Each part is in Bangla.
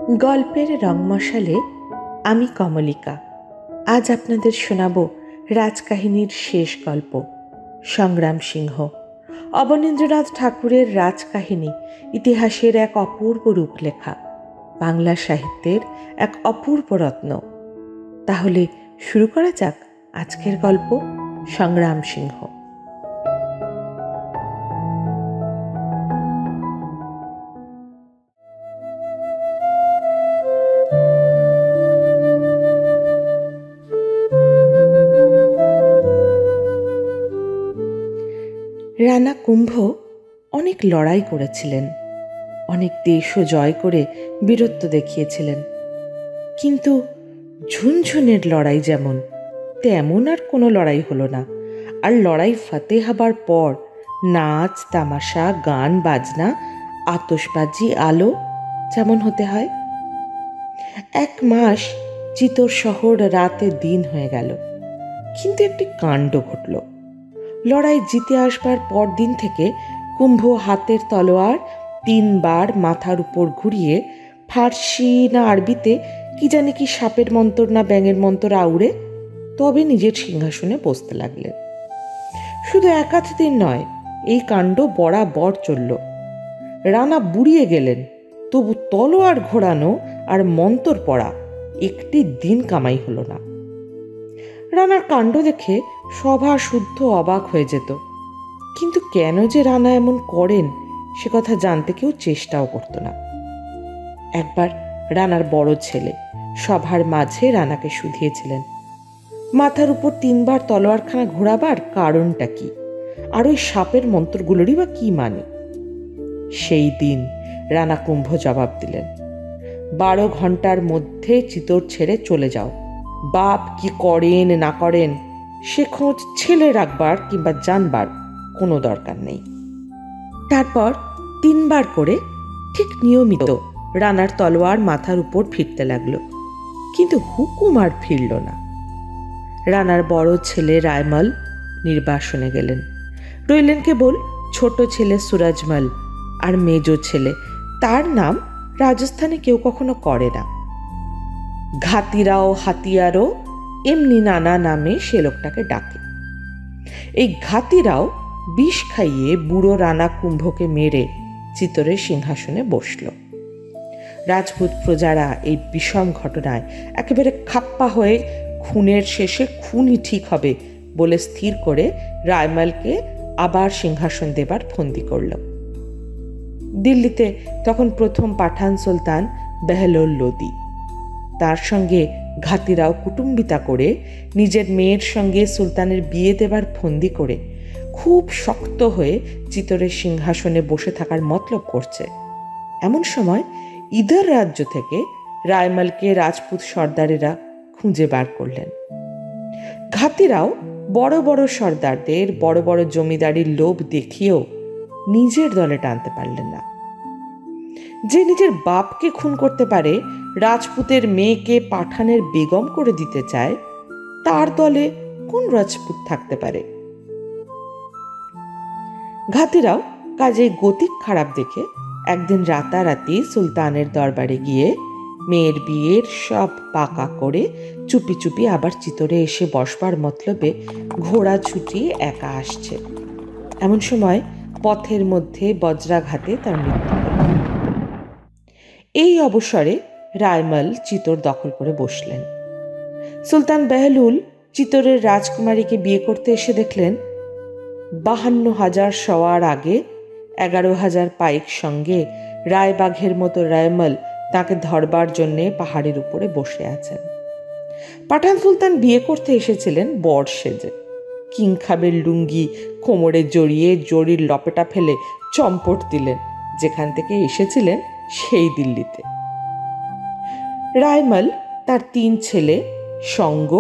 গল্পের রংমশালে আমি কমলিকা। আজ আপনাদের শোনাব রাজকাহিনীর শেষ গল্প, সংগ্রাম সিংহ। অবনীন্দ্রনাথ ঠাকুরের রাজকাহিনী ইতিহাসের এক অপূর্ব রূপলেখা, বাংলা সাহিত্যের এক অপূর্ব রত্ন। তাহলে শুরু করা যাক আজকের গল্প, সংগ্রাম সিংহ। রানা কুম্ভ অনেক লড়াই করেছিলেন, অনেক দেশও জয় করে বীরত্ব দেখিয়েছিলেন, কিন্তু ঝুনঝুনের লড়াই যেমন তেমন আর কোনো লড়াই হলো না। আর লড়াই ফাতে হবার পর নাচ তামাশা, গান বাজনা, আতশবাজি, আলো যেমন হতে হয়। 1 মাস চিতোর শহর রাতে দিন হয়ে গেল, কিন্তু একটি কাণ্ড ঘটল। লড়াই জিতে আসবার পর দিন থেকে কুম্ভ হাতের তলোয়ার 3 বার মাথার উপর ঘুরিয়ে ফার্সি না আরবিতে কি জানি কি সাপের মন্তর না ব্যাঙের মন্তর আউড়ে তবে নিজের সিংহাসনে বসতে লাগলেন। শুধু 1 দিন নয়, এই কাণ্ড বরাবর চলল। রানা বুড়িয়ে গেলেন, তবু তলোয়ার ঘোরানো আর মন্তর পড়া একটি দিন কামাই হলো না। রানার কাণ্ড দেখে সভা শুদ্ধ অবাক হয়ে যেত, কিন্তু কেন যে রানা এমন করেন সে কথা জানতে কেউ চেষ্টাও করত না। একবার রানার বড় ছেলে সভার মাঝে রানাকে শুধিয়েছিলেন, মাথার উপর 3 বার তলোয়ারখানা ঘোরাবার কারণটা কি, আর ওই সাপের মন্ত্রগুলোরই বা কি মানে? সেই দিন রানা কুম্ভ জবাব দিলেন, 12 ঘন্টার মধ্যে চিতোর ছেড়ে চলে যাও। বাপ কি করেন না করেন সে খোঁজ ছেলে রাখবার কিংবা জানবার কোনো দরকার নেই। তারপর 3 বার করে ঠিক নিয়মিত রানার তলোয়ার মাথার উপর ফিরতে লাগলো, কিন্তু হুকুম আর ফিরল না। রানার বড় ছেলে রায়মল নির্বাসনে গেলেন, রইলেন কেবল ছোট ছেলে সুরজমল আর মেজ ছেলে, তার নাম রাজস্থানে কেউ কখনো করে না। ঘাতিরাও হাতিয়ারও এমনি নানা নামে সে লোকটাকে ডাকে। এই ঘাতিরাও বিষ খাইয়ে বুড়ো রানা কুম্ভকে মেরে চিতোরের সিংহাসনে বসল। রাজপুত প্রজারা এই বিষম ঘটনায় একেবারে খাপ্পা হয়ে খুনের শেষে খুনই ঠিক হবে বলে স্থির করে রায়মালকে আবার সিংহাসন দেবার ফন্দি করল। দিল্লিতে তখন প্রথম পাঠান সুলতান বেহলোল লোদি, তার সঙ্গে ঘাতিরাও কুটুম্বিতা করে নিজের মেয়ের সঙ্গে সুলতানের বিয়ে দেবার ফন্দি করে খুব শক্ত হয়ে চিতোরের সিংহাসনে বসে থাকার মতলব করছে। এমন সময় ইদার রাজ্য থেকে রায়মালকে রাজপুত সর্দারেরা খুঁজে বার করলেন। ঘাতিরাও বড় বড় সর্দারদের বড় বড় জমিদারির লোভ দেখিয়েও নিজের দলে টানতে পারলেন না। যে নিজের বাপকে খুন করতে পারে, রাজপুতের মেয়েকে পাঠানের বেগম করে দিতে চায়, তার দলে কোন রাজপুত থাকতে পারে? ঘাতিরাও কাজে গতিক খারাপ দেখে একদিন রাতারাতি সুলতানের দরবারে গিয়ে মেয়ের বিয়ের সব পাকা করে চুপি চুপি আবার চিতোরে এসে বসবার মতলবে ঘোড়া ছুটিয়ে একা আসছে। এমন সময় পথের মধ্যে বজ্রাঘাতে তার মৃত্যু হল। এই অবসরে রায়মল চিতোর দখল করে বসলেন। সুলতান বেহলুল চিতোরের রাজকুমারীকে বিয়ে করতে এসে দেখলেন 52,000 সওয়ার আগে 11,000 পাইক সঙ্গে রায়বাঘের মতো রায়মল তাকে ধরবার জন্যে পাহাড়ের উপরে বসে আছেন। পাঠান সুলতান বিয়ে করতে এসেছিলেন বর সেজে, কিংখাবের লুঙ্গি কোমরে জড়িয়ে জরির লপেটা ফেলে চম্পট দিলেন যেখান থেকে এসেছিলেন সেই দিল্লিতে। রায়মল, তার 3 ছেলে সঙ্গ,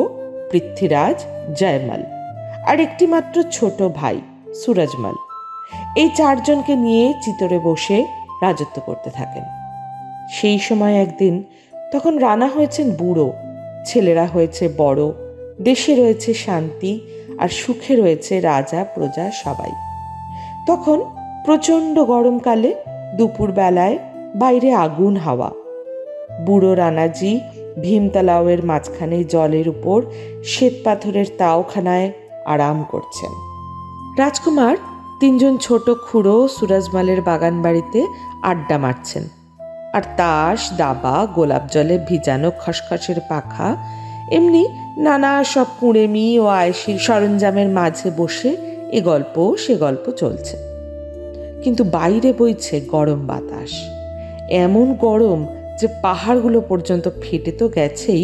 পৃথ্বীরাজ, জয়মল আর একটি মাত্র ছোট ভাই সুরজমল, এই 4 জনকে নিয়ে চিতোরে বসে রাজত্ব করতে থাকেন। সেই সময় একদিন, তখন রানা হয়েছেন বুড়ো, ছেলেরা হয়েছে বড়, দেশে রয়েছে শান্তি আর সুখে রয়েছে রাজা প্রজা সবাই। তখন প্রচণ্ড গরমকালে দুপুর বেলায় বাইরে আগুন হাওয়া, বুড়ো রানাজি ভীমতালাওয়ের মাঝখানে জলের উপর শ্বেত পাথরের তাওখানায় আরাম করছেন। রাজকুমার তিনজন ছোট খুড়ো সুরজমালের বাগান বাড়িতে আড্ডা মারছেন, আর তাস, দাবা, গোলাপ জলে ভিজানো খসখসের পাখা, এমনি নানা সব কুঁড়েমি ও আয়েসির সরঞ্জামের মাঝে বসে এ গল্প সে গল্প চলছে। কিন্তু বাইরে বইছে গরম বাতাস, এমন গরম যে পাহাড়গুলো পর্যন্ত ফেটে তো গেছেই,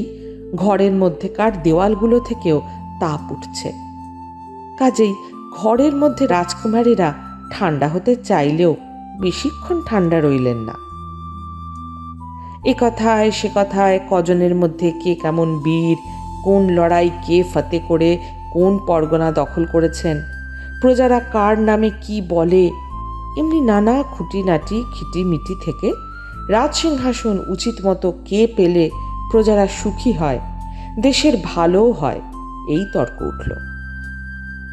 ঘরের মধ্যেকার দেওয়ালগুলো থেকেও তাপ উঠছে। কাজেই ঘরের মধ্যে রাজকুমারীরা ঠান্ডা হতে চাইলেও বেশিক্ষণ ঠান্ডা রইলেন না। এ কথায় সে কথায় কজনের মধ্যে কে কেমন বীর, কোন লড়াই কে ফতে করে কোন পরগনা দখল করেছেন, প্রজারা কার নামে কি বলে, এমনি নানা খুঁটিনাটি খিটিমিটি থেকে রাজসিংহাসন উচিত মতো কে পেলে প্রজারা সুখী হয়, দেশের ভালোও হয়, এই তর্ক উঠল।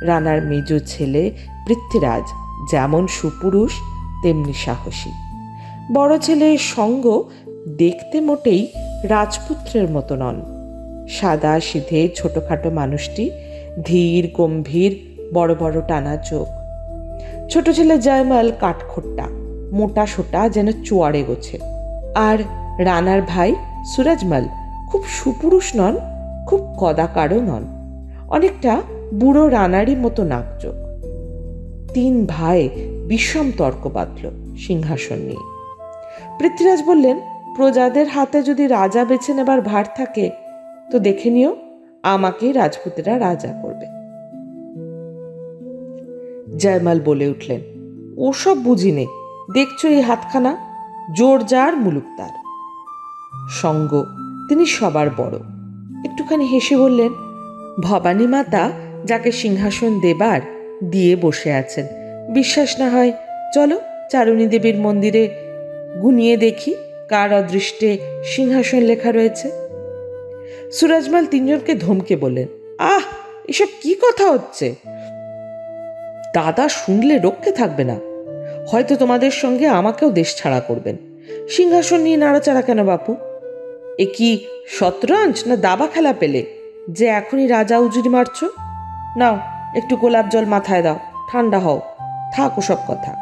রানার মেজ ছেলে পৃথ্বীরাজ যেমন সুপুরুষ তেমনি সাহসী। বড় ছেলের সঙ্গ দেখতে মোটেই রাজপুত্রের মতো নন। সাদা সিধে ছোটখাটো মানুষটি, ধীর গম্ভীর, বড় বড় টানা চোখ। ছোট ছেলে জয়মাল কাঠখোট্টা, মোটা সোটা, যেন চোয়ারে গোছে। আর রানার ভাই সুরজমাল খুব সুপুরুষ নন, খুব কদাকারও নন, অনেকটা বুড়ো রানারই মতো নাক চোখ। তিন ভাই বিষম তর্ক বাঁধল সিংহাসন নিয়ে। পৃথ্বীরাজ বললেন, প্রজাদের হাতে যদি রাজা বেছে নেবার ভার থাকে তো দেখে নিও, আমাকেই রাজপুতেরা রাজা করবে। জয়মাল বলে উঠলেন, ওসব বুঝি নে, দেখছো এই হাতখানা, জোর যার মুলুক তার। সঙ্গ তিনি সবার বড়, একটুখানি হেসে বললেন, ভবানী মাতা যাকে সিংহাসন দেবার দিয়ে বসে আছেন, বিশ্বাস না হয় চলো চারণী দেবীর মন্দিরে গুনিয়ে দেখি কার অদৃষ্টে সিংহাসন লেখা রয়েছে। সুরজমাল তিনজনকে ধমকে বললেন, আহ, এসব কি কথা হচ্ছে? দাদা শুনলে রক্ষে থাকবে না, হয়তো তোমাদের সঙ্গে আমাকেও দেশ ছাড়া করবেন। সিংহাসন নিয়ে নাড়াচাড়া কেন বাপু? এ কি শতরঞ্জ না দাবা খেলা পেলে যে এখনই রাজা উজুরি মারছ? নাও একটু গোলাপ জল মাথায় দাও, ঠান্ডা হও, থাক ওসব কথা।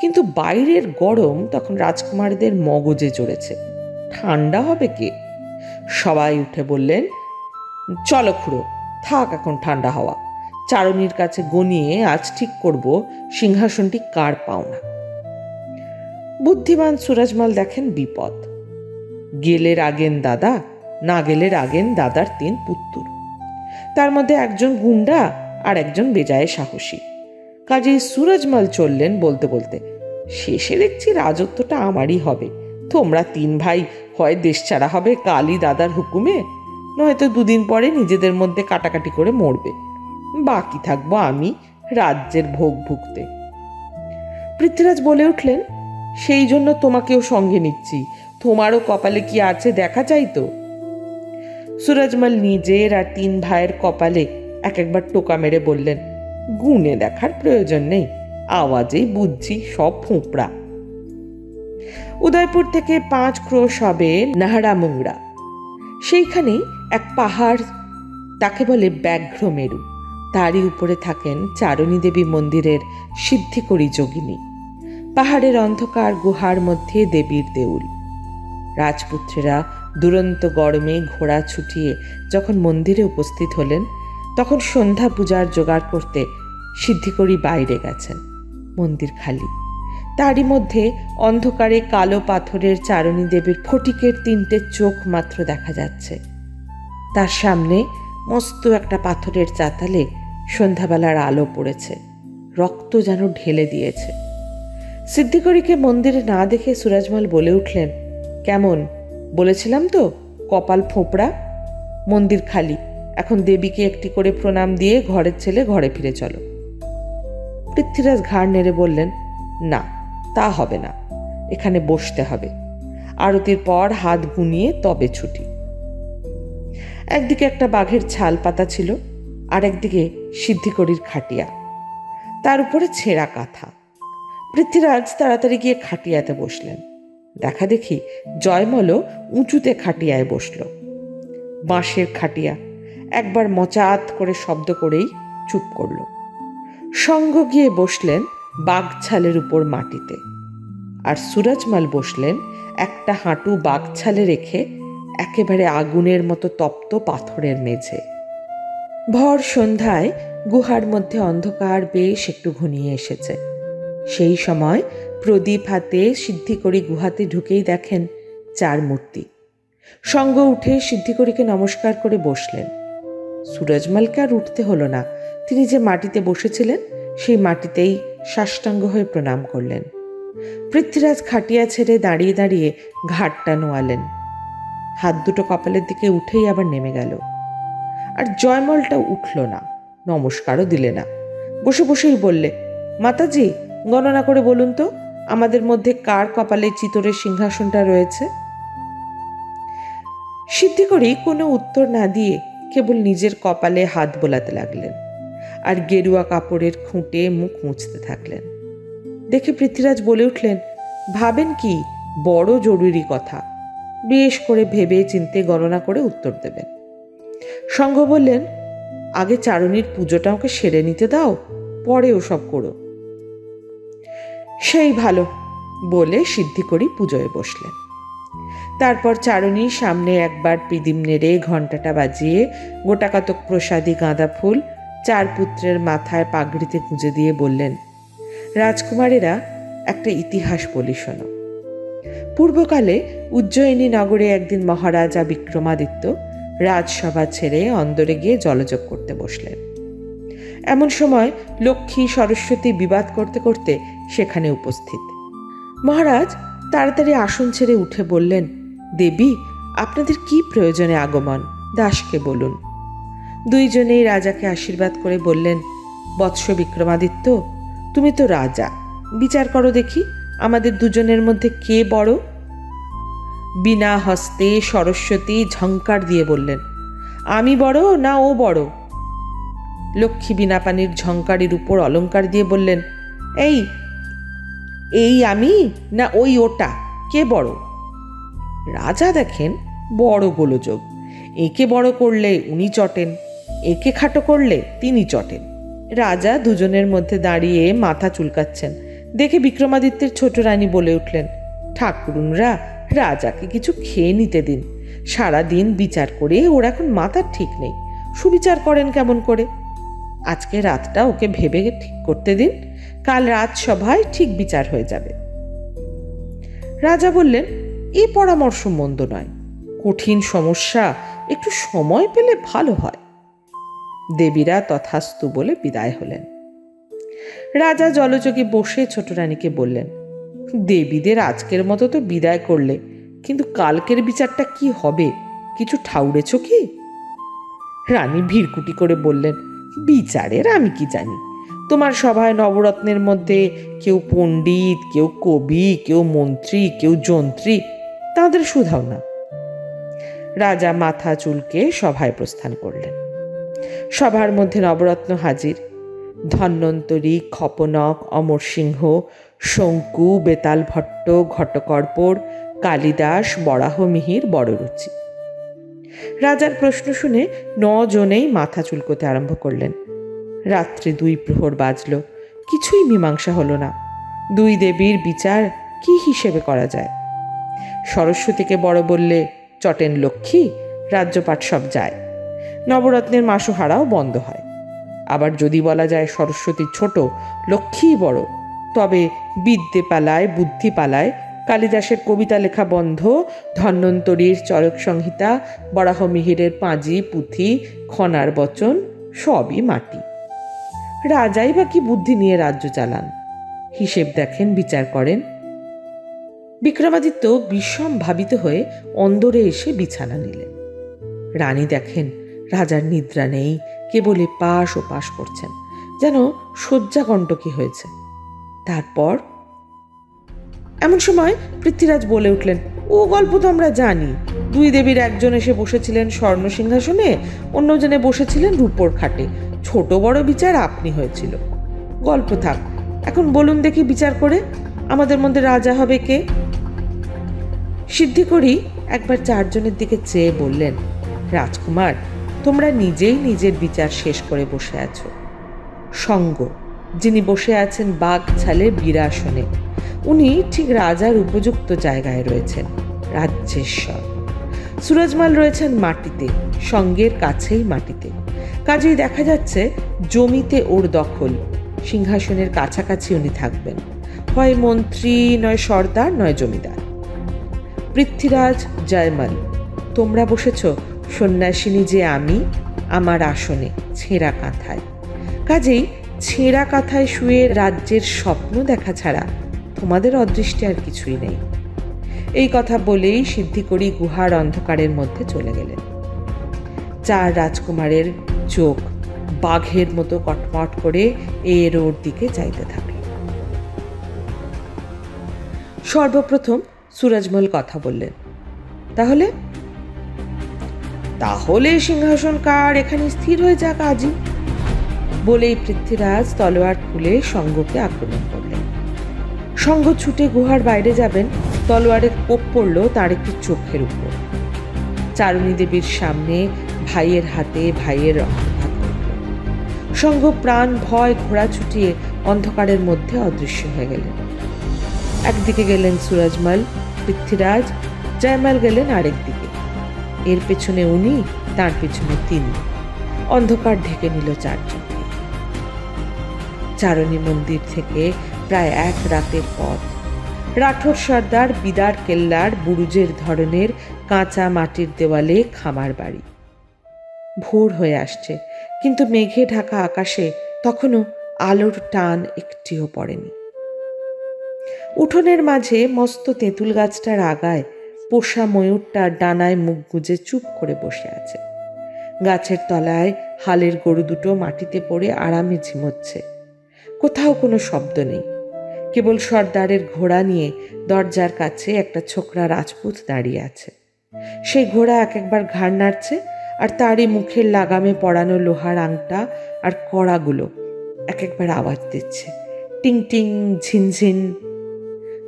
কিন্তু বাইরের গরম তখন রাজকুমারীদের মগজে চড়েছে, ঠান্ডা হবে কে? সবাই উঠে বললেন, চলো খুড়ো, থাক এখন ঠান্ডা হওয়া, চারণীর কাছে গনিয়ে আজ ঠিক করব সিংহাসনটি কার পাওনা। বুদ্ধিমান সুরজমাল দেখেন বিপদ। গেলে রাগেন দাদা, না গেলে রাগেন দাদার তিন পুত্তুর, তার মধ্যে একজন গুন্ডা আর একজন বেজায় সাহসী। কাজেই সুরজমাল চললেন বলতে বলতে, শেষে দেখছি রাজত্বটা আমারই হবে। তোমরা তিন ভাই হয় দেশ ছাড়া হবে কালী দাদার হুকুমে, নয়তো দুদিন পরে নিজেদের মধ্যে কাটাকাটি করে মরবে, বাকি থাকবো আমি রাজ্যের ভোগ ভুগতে। পৃথ্বীরাজ বলে উঠলেন, সেই জন্য তোমাকেও সঙ্গে নিচ্ছি, তোমারও কপালে কি আছে দেখা চাই তো। সুরজমাল নিজের আর তিন ভাইয়ের কপালে এক একবার টোকা মেরে বললেন, গুণে দেখার প্রয়োজন নেই, আওয়াজেই বুঝছি সব ফোঁপড়া। উদয়পুর থেকে 5 ক্রোশ হবে নাহারামুংরা। সেইখানেই এক পাহাড়, তাকে বলে ব্যাঘ্র মেরু। তারই উপরে থাকেন চারণী দেবী মন্দিরের সিদ্ধিকরী যোগিনী। পাহাড়ের অন্ধকার গুহার মধ্যে দেবীর দেউল। রাজপুত্রেরা দুরন্ত গরমে ঘোড়া ছুটিয়ে যখন মন্দিরে উপস্থিত হলেন, তখন সন্ধ্যা পূজার জোগাড় করতে সিদ্ধিকরী বাইরে গেছেন। মন্দির খালি। তারই মধ্যে অন্ধকারে কালো পাথরের চারণী দেবীর ফটিকের 3টে চোখ মাত্র দেখা যাচ্ছে। তার সামনে মস্ত একটা পাথরের চাতালে সন্ধ্যাবেলার আলো পড়েছে, রক্ত যেন ঢেলে দিয়েছে। সিদ্ধিকরীকে মন্দিরে না দেখে সুরজমাল বলে উঠলেন, কেমন বলেছিলাম তো, কপাল ফোঁপড়া। মন্দির খালি, এখন দেবীকে একটি করে প্রণাম দিয়ে ঘরের ছেলে ঘরে ফিরে চলো। পৃথ্বীরাজ ঘাড় নেড়ে বললেন, না, তা হবে না, এখানে বসতে হবে, আরতির পর হাত গুনিয়ে তবে ছুটি। একদিকে একটা বাঘের ছাল পাতা ছিল, আর একদিকে সিদ্ধিকরীর খাটিয়া, তার উপরে ছেঁড়া কাঁথা। পৃথ্বীরাজ তাড়াতাড়ি গিয়ে খাটিয়াতে বসলেন। দেখা দেখি জয়মলও উঁচুতে খাটিয়ায় বসল। বাঁশের খাটিয়া, একবার মচাত করে শব্দ করেই চুপ করল। সঙ্গ গিয়ে বসলেন বাঘছালের উপর মাটিতে, আর সুরজমাল বসলেন একটা হাঁটু বাঘছালে রেখে একেবারে আগুনের মতো তপ্ত পাথরের মেঝে। ভর সন্ধ্যায় গুহার মধ্যে অন্ধকার বেশ একটু ঘনিয়ে এসেছে। সেই সময় প্রদীপ হাতে সিদ্ধিকড়ি গুহাতে ঢুকেই দেখেন 4 মূর্তি। সঙ্গ উঠে সিদ্ধিকড়িকে নমস্কার করে বসলেন। সুরজমালকে আর উঠতে হলো না, তিনি যে মাটিতে বসেছিলেন সেই মাটিতেই সাষ্টাঙ্গ হয়ে প্রণাম করলেন। পৃথ্বীরাজ খাটিয়া ছেড়ে দাঁড়িয়ে দাঁড়িয়ে ঘাটটা নোয়ালেন। হাত দুটো কপালের দিকে উঠেই আবার নেমে গেল। আর জয়মলটা উঠল না, নমস্কারও দিলে না, বসে বসেই বললে, মাতাজি গণনা করে বলুন তো আমাদের মধ্যে কার কপালে চিতরের সিংহাসনটা রয়েছে? সিদ্ধিকড়ি কোনো উত্তর না দিয়ে কেবল নিজের কপালে হাত বোলাতে লাগলেন আর গেরুয়া কাপড়ের খুঁটে মুখ মুছতে থাকলেন। দেখে পৃথ্বীরাজ বলে উঠলেন, ভাবেন কি, বড় জরুরি কথা, বেশ করে ভেবে চিন্তে গণনা করে উত্তর দেবেন। সঙ্গ বললেন, আগে চারণীর পুজোটা ওকে সেরে নিতে দাও, পরে ওসব করো। সেই ভালো বলে সিদ্ধিকড়ি পুজোয় বসলেন। তারপর চারণীর সামনে একবার পিদিম নেড়ে ঘণ্টাটা বাজিয়ে গোটাকতক প্রসাদী গাঁদা ফুল 4 পুত্রের মাথায় পাগড়িতে গুঁজে দিয়ে বললেন, রাজকুমারেরা একটা ইতিহাস বলি শোনো। পূর্বকালে উজ্জয়িনী নগরে একদিন মহারাজা বিক্রমাদিত্য রাজসভা ছেড়ে অন্দরে গিয়ে জলযোগ করতে বসলেন। এমন সময় লক্ষ্মী সরস্বতী বিবাদ করতে করতে সেখানে উপস্থিত। মহারাজ তাড়াতাড়ি আসন ছেড়ে উঠে বললেন, দেবী আপনাদের কি প্রয়োজনে আগমন, দাসকে বলুন। দুইজনেই রাজাকে আশীর্বাদ করে বললেন, বৎস বিক্রমাদিত্য, তুমি তো রাজা, বিচার করো দেখি আমাদের দুজনের মধ্যে কে বড়। বিনা হস্তে সরস্বতী ঝঙ্কার দিয়ে বললেন, আমি বড় না ও বড়? লক্ষ্মী বিনা পানির ঝঙ্কারের উপর অলঙ্কার দিয়ে বললেন, এই এই আমি না ওই ওটা, কে বড়? রাজা দেখেন বড় গোলযোগ, একে বড় করলে উনি চটেন, একে খাটো করলে তিনি চটেন। রাজা দুজনের মধ্যে দাঁড়িয়ে মাথা চুলকাচ্ছেন দেখে বিক্রমাদিত্যের ছোট রানী বলে উঠলেন, ঠাকুরুনরা রাজাকে কিছু খেয়ে নিতে দিন, সারা দিন বিচার করে ওর এখন মাথার ঠিক নেই, সুবিচার করেন কেমন করে? আজকে রাতটা ওকে ভেবে ঠিক করতে দিন, কাল রাজসভায় ঠিক বিচার হয়ে যাবে। রাজা বললেন, এই পরামর্শ মন্দ নয়, কঠিন সমস্যা, একটু সময় পেলে ভালো হয়। দেবীরা তথাস্তু বলে বিদায় হলেন। রাজা জলযোগে বসে ছোট রানীকে বললেন, দেবীদের আজকের মতো তো বিদায় করলে, কিন্তু কালকের বিচারটা কি হবে কিছু ঠাউরেছ কি? রানী ভিড়কুটি করে বললেন, বিচারের আমি কি জানি, তোমার সভায় নবরত্নের মধ্যে কেউ পণ্ডিত, কেউ কবি, কেউ মন্ত্রী, কেউ যন্ত্রী, তাদের শুধাও না। রাজা মাথা চুলকে সভায় প্রস্থান করলেন। সভার মধ্যে নবরত্ন হাজির, ধন্বন্তরী, খপনক, অমরসিংহ, শঙ্কু, বেতাল ভট্ট, ঘটকর্পর, কালিদাস, বরাহমিহির বড় রুচি। রাজার প্রশ্ন শুনে 9 জনেই মাথা চুলকোতে আরম্ভ করলেন। রাত্রি 2 প্রহর বাজল, কিছুই মীমাংসা হলো না। 2 দেবীর বিচার কি হিসেবে করা যায়? সরস্বতীকে বড় বললে চটেন লক্ষ্মী, রাজ্যপাট সব যায়, নবরত্নের মাসোহারাও বন্ধ হয়। আবার যদি বলা যায় সরস্বতী ছোট, লক্ষ্মী বড়, তবে বিদ্যে পালায়, বুদ্ধি পালায়, কালিদাসের কবিতা লেখা বন্ধ, ধন্বন্তরীর চরক সংহিতা, বরাহমিহিরের পাঁজি, পুঁথি, খনার বচন সবই মাটি। রাজাই বা কি বুদ্ধি নিয়ে রাজ্য চালান? হিসেব দেখেন, বিচার করেন। বিক্রমাদিত্য বিষম ভাবিত হয়ে অন্দরে এসে বিছানা নিলেন। রানী দেখেন রাজার নিদ্রা নেই, কেবল এপাশ ওপাশ করছেন, যেন শয্যাকণ্টকী হয়েছে। তারপর এমন সময় পৃথ্বীরাজ বলে উঠলেন, ও গল্প তো আমরা জানি, 2 দেবীর একজন এসে বসেছিলেন স্বর্ণ সিংহাসনে, অন্যজনে বসেছিলেন রূপোর খাটে, ছোট বড় বিচার আপনি হয়েছিল। গল্প থাক, এখন বলুন দেখি বিচার করে আমাদের মধ্যে রাজা হবে কে? সিদ্ধিকরি একবার চারজনের দিকে চেয়ে বললেন, রাজকুমার, তোমরা নিজেই নিজের বিচার শেষ করে বসে আছো। সঙ্গ, যিনি বসে আছেন বাঘ ছালে বীরাসনে, উনি ঠিক রাজার উপযুক্ত জায়গায় রয়েছেন, রাজ্যেশ্বর। সুরজমাল রয়েছেন মাটিতে, সঙ্গের কাছেই মাটিতে। কাজেই দেখা যাচ্ছে জমিতে ওর দখল, সিংহাসনের কাছাকাছি উনি থাকবেন, হয় মন্ত্রী, নয় সর্দার, নয় জমিদার। পৃথ্বীরাজ, জয়মাল, তোমরা বসেছ সন্ন্যাসিনী যে আমি, আমার আসনে ছেঁড়া কাঁথায়। কাজেই ছেঁড়া কাঁথায় শুয়ে রাজ্যের স্বপ্ন দেখা ছাড়া তোমাদের অদৃষ্টে আর কিছুই নেই। এই কথা বলেই সিদ্ধিকরি গুহার অন্ধকারের মধ্যে চলে গেলেন। চার রাজকুমারের চোখ বাঘের মতো কটমট করে এর ওর দিকে চাইতে থাকল। সর্বপ্রথম সুরজমল কথা বললেন, তাহলে তাহলে সিংহাসন কার এখানে স্থির হয়ে যাক আজই। বলেই পৃথ্বীরাজ তলোয়ার খুলে সঙ্গকে আক্রমণ করলেন। সঙ্গ ছুটে গুহার বাইরে যাবেন, তলোয়ারের কোপ পড়ল তার একটি চোখের উপর। চারুণী দেবীর সামনে ভাইয়ের হাতে ভাইয়ের রক্তপাত করল। সঙ্গ প্রাণ ভয় ঘোড়া ছুটিয়ে অন্ধকারের মধ্যে অদৃশ্য হয়ে গেলেন। একদিকে গেলেন সুরজমাল, পৃথ্বীরাজ, জয়মাল গেলেন আরেক দিকে। এর পেছনে উনি, তার পেছনে তিনি। অন্ধকার ঢেকে নিল চারজনকে। চারণী মন্দির থেকে প্রায় এক রাতের পথ। রাঠোর সর্দার বিদার কেল্লার বুরুজের ধরনের কাঁচা মাটির দেওয়ালে খামার বাড়ি। ভোর হয়ে আসছে, কিন্তু মেঘে ঢাকা আকাশে তখনও আলোর টান একটিও পড়েনি। উঠোনের মাঝে মস্ত তেঁতুল গাছটার আগায় পোষা ময়ূরটা ডানায় মুখ গুজে চুপ করে বসে আছে। গাছের তলায় হালের গরু দুটো মাটিতে পড়ে আরামে ঝিমোচ্ছে। কোথাও কোনো শব্দ নেই, কেবল সর্দারের ঘোড়া নিয়ে দরজার কাছে একটা ছোকরা রাজপুত দাঁড়িয়ে আছে। সেই ঘোড়া এক একবার ঘাড় নাড়ছে, আর তারই মুখের লাগামে পড়ানো লোহার আংটা আর কড়াগুলো এক একবার আওয়াজ দিচ্ছে, টিং টিং, ঝিনঝিন।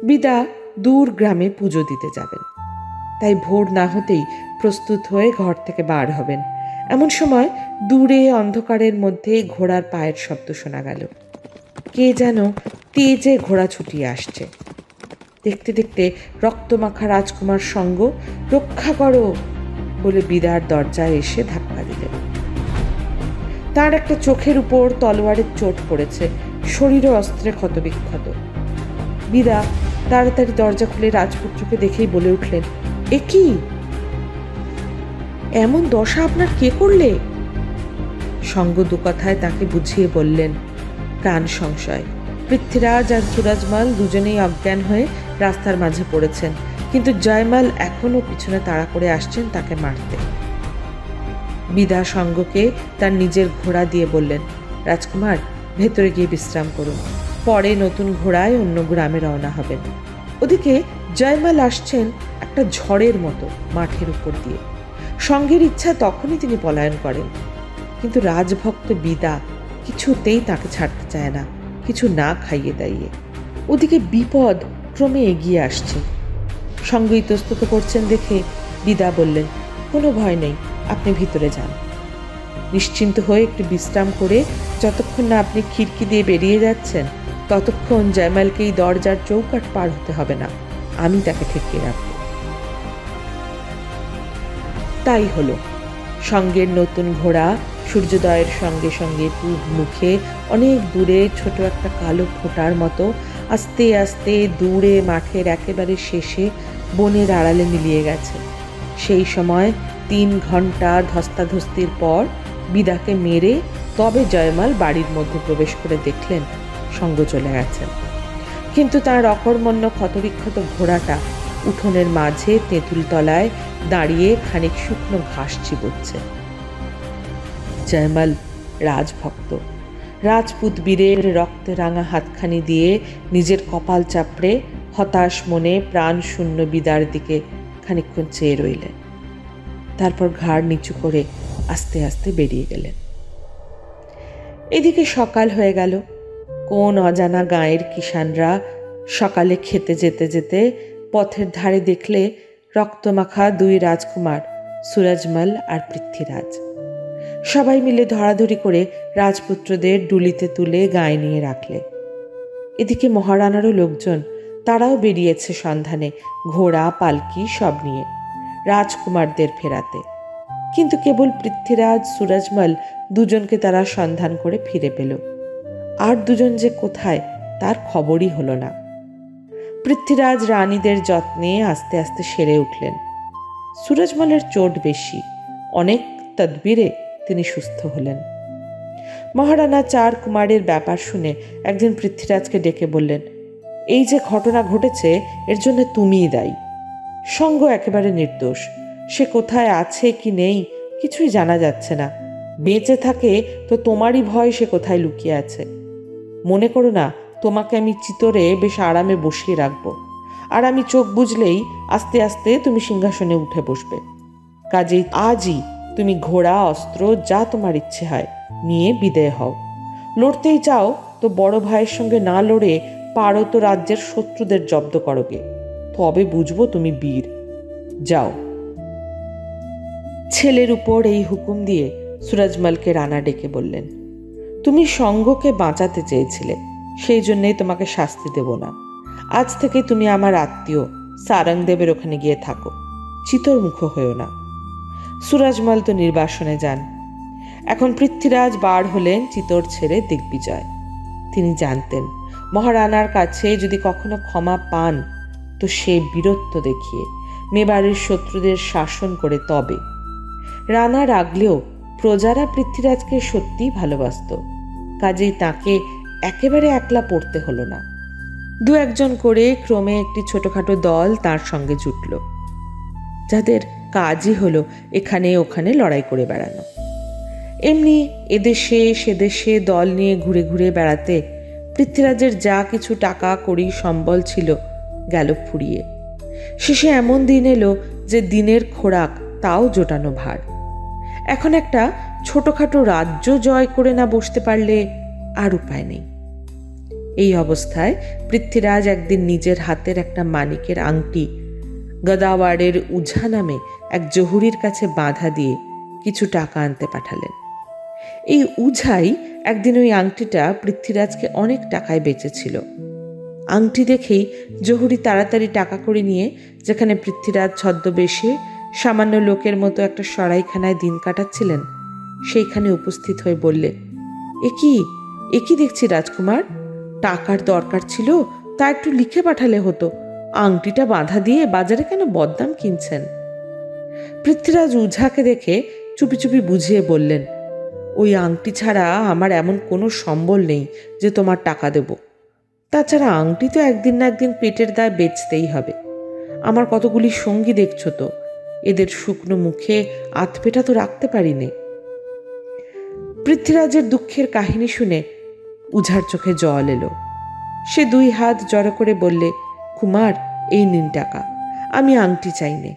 বিদা দূর গ্রামে পুজো দিতে যাবেন, তাই ভোর না হতেই প্রস্তুত হয়ে ঘর থেকে বার হবেন। এমন সময় দূরে অন্ধকারের মধ্যে ঘোড়ার পায়ের শব্দ শোনা গেল। কে যেন তেজে ঘোড়া ছুটিয়ে আসছে। দেখতে দেখতে রক্তমাখা রাজকুমার সঙ্গ রক্ষা করো বলে বিদার দরজায় এসে ধাক্কা দিলেন। তার একটা চোখের উপর তলোয়ারের চোট পড়েছে, শরীরে অস্ত্রে ক্ষতবিক্ষত। বিদা তাড়াতাড়ি দরজা খুলে রাজপুত্রকে দেখেই বলে উঠলেন, এ কি, এমন দশা আপনার কে করলে? সঙ্গ দু কথায় তাকে বুঝিয়ে বললেন, প্রাণ সংশয়। পৃথ্বীরাজ আর সুরজমাল দুজনেই অজ্ঞান হয়ে রাস্তার মাঝে পড়েছেন, কিন্তু জয়মাল এখনো পিছনে তাড়া করে আসছেন তাকে মারতে। বিদা সঙ্গকে তার নিজের ঘোড়া দিয়ে বললেন, রাজকুমার, ভেতরে গিয়ে বিশ্রাম করুন, পরে নতুন ঘোড়ায় অন্য গ্রামে রওনা হবেন। ওদিকে জয়মাল আসছেন একটা ঝড়ের মতো মাঠের উপর দিয়ে। সঙ্গের ইচ্ছা তখনই তিনি পলায়ন করেন, কিন্তু রাজভক্ত বিদা কিছুতেই তাকে ছাড়তে চায় না, কিছু না খাইয়ে দাইয়ে। ওদিকে বিপদ ক্রমে এগিয়ে আসছে। সঙ্গ ইতস্তত করছেন দেখে বিদা বললেন, কোনো ভয় নেই, আপনি ভিতরে যান। নিশ্চিন্ত হয়ে একটু বিশ্রাম করে যতক্ষণ না আপনি খিড়কি দিয়ে বেরিয়ে যাচ্ছেন, ততক্ষণ জয়মালকেই দরজার চৌকাঠ পার হতে হবে না, আমি তাকে ঠেকিয়ে রাখব। তাই হলো। সঙ্গের নতুন ঘোড়া সূর্যোদয়ের সঙ্গে সঙ্গে পূব মুখে অনেক দূরে ছোট একটা কালো ফোঁটার মতো আস্তে আস্তে দূরে মাঠের একেবারে শেষে বনের আড়ালে মিলিয়ে গেছে। সেই সময় 3 ঘন্টা ধস্তাধস্তির পর বিদাকে মেরে তবে জয়মাল বাড়ির মধ্যে প্রবেশ করে দেখলেন সঙ্গ চলে গেছেন, কিন্তু তার অকর্মণ্য ক্ষতবিক্ষত ঘোড়াটা উঠোনের মাঝে তেঁতুল তলায় দাঁড়িয়ে খানিক শুকনো ঘাস চিবোচ্ছে। জয়মাল রাজভক্ত, রাজপুত বীরের রক্তে রাঙা হাতখানি দিয়ে নিজের কপাল চাপড়ে হতাশ মনে প্রাণ শূন্য বিদার দিকে খানিকক্ষণ চেয়ে রইলেন। তারপর ঘাড় নিচু করে আস্তে আস্তে বেরিয়ে গেলেন। এদিকে সকাল হয়ে গেল। কোন অজানা গাঁয়ের কিষানরা সকালে খেতে যেতে যেতে পথের ধারে দেখলে রক্তমাখা দুই রাজকুমার, সুরজমল আর পৃথ্বীরাজ। সবাই মিলে ধরাধরি করে রাজপুত্রদের ডুলিতে তুলে গায়ে নিয়ে রাখলে। এদিকে মহারানারও লোকজন, তারাও বেরিয়েছে সন্ধানে, ঘোড়া পালকি সব নিয়ে রাজকুমারদের ফেরাতে। কিন্তু কেবল পৃথ্বীরাজ, সুরজমল দুজনকে তারা সন্ধান করে ফিরে পেল। আর দুজন যে কোথায় তার খবরই হলো না। পৃথ্বীরাজ রানীদের যত্নে আস্তে আস্তে সেরে উঠলেন। সুরজমলের চোট বেশি, অনেক তদবিরে তিনি সুস্থ হলেন। মহারানা 4 কুমারের ব্যাপার শুনে একদিন পৃথ্বীরাজকে ডেকে বললেন, এই যে ঘটনা ঘটেছে এর জন্য তুমিই দায়ী। সঙ্গ একেবারে নির্দোষ, সে কোথায় আছে কি নেই কিছুই জানা যাচ্ছে না। বেঁচে থাকে তো তোমারই ভয় সে কোথায় লুকিয়ে আছে। মনে করো না তোমাকে আমি চিতরে বেশ আরামে বসিয়ে রাখবো, আর আমি চোখ বুঝলেই আস্তে আস্তে তুমি সিংহাসনে উঠে বসবে। কাজেই আজই তুমি ঘোড়া, অস্ত্র যা তোমার ইচ্ছে হয় নিয়ে বিদেয় হও। লড়তেই চাও তো বড় ভাইয়ের সঙ্গে না লড়ে পারো তো রাজ্যের শত্রুদের জব্দ করোগে, তবে বুঝবো তুমি বীর। যাও। ছেলের উপর এই হুকুম দিয়ে সুরজমলকে রানা ডেকে বললেন, তুমি সঙ্গকে বাঁচাতে চেয়েছিলে, সেই জন্যই তোমাকে শাস্তি দেব না। আজ থেকে তুমি আমার আত্মীয়, সারংদেবের ওখানে গিয়ে থাকো, চিতর মুখ হয়েও না। সুরজমল তো নির্বাসনে যান। এখন পৃথ্বীরাজ বার হলেন চিতর ছেড়ে দিগ্বিজয়। তিনি জানতেন মহারানার কাছে যদি কখনো ক্ষমা পান তো সে বীরত্ব দেখিয়ে মেবারের শত্রুদের শাসন করে তবে। রানা রাগলেও প্রজারা পৃথ্বীরাজকে সত্যিই ভালোবাসত, কাজেই তাকে একেবারে একলা পড়তে হলো না। 2-1 করে ক্রমে একটি ছোটখাটো দল তার সঙ্গে জুটল, যাদের কাজই হলো এখানে ওখানে লড়াই করে বেড়ানো। এমনি এদেশে সেদেশে দল নিয়ে ঘুরে ঘুরে বেড়াতে পৃথ্বীরাজের যা কিছু টাকা কড়ি সম্বল ছিল গেল ফুরিয়ে। শেষে এমন দিন এলো যে দিনের খোরাক তাও জোটানো ভার। এখন একটা ছোটখাটো রাজ্য জয় করে না বসতে পারলে আর উপায় নেই। এই অবস্থায় পৃথ্বীরাজ একদিন নিজের হাতের একটা মানিকের আংটি গদাওয়াড়ের উঝা নামে এক জহুরির কাছে বাঁধা দিয়ে কিছু টাকা আনতে পাঠালেন। এই উঝাই একদিন ওই আংটিটা পৃথ্বীরাজকে অনেক টাকায় বেচেছিল। আংটি দেখেই জহুরি তাড়াতাড়ি টাকা করে নিয়ে যেখানে পৃথ্বীরাজ ছদ্মবেশে সামান্য লোকের মতো একটা সরাইখানায় দিন কাটাচ্ছিলেন সেইখানে উপস্থিত হয়ে বললে, এ কি দেখছি রাজকুমার, টাকার দরকার ছিল তা একটু লিখে পাঠালে হতো, আংটিটা বাঁধা দিয়ে বাজারে কেন বদনাম কিনছেন? পৃথ্বীরাজ উঝাকে দেখে চুপি চুপি বুঝিয়ে বললেন, ওই আংটি ছাড়া আমার এমন কোনো সম্বল নেই যে তোমার টাকা দেব। তাছাড়া আংটি তো একদিন না একদিন পেটের দায় বেচতেই হবে। আমার কতগুলি সঙ্গী দেখছো তো, এদের শুকনো মুখে আধপেটা তো রাখতে পারিনি। পৃথ্বীরাজের দুঃখের কাহিনী শুনে উঝার চোখে জল এলো। সে 2 হাত জড়ো করে বললে, কুমার, এই নিন টাকা, আমি আংটি চাইনে।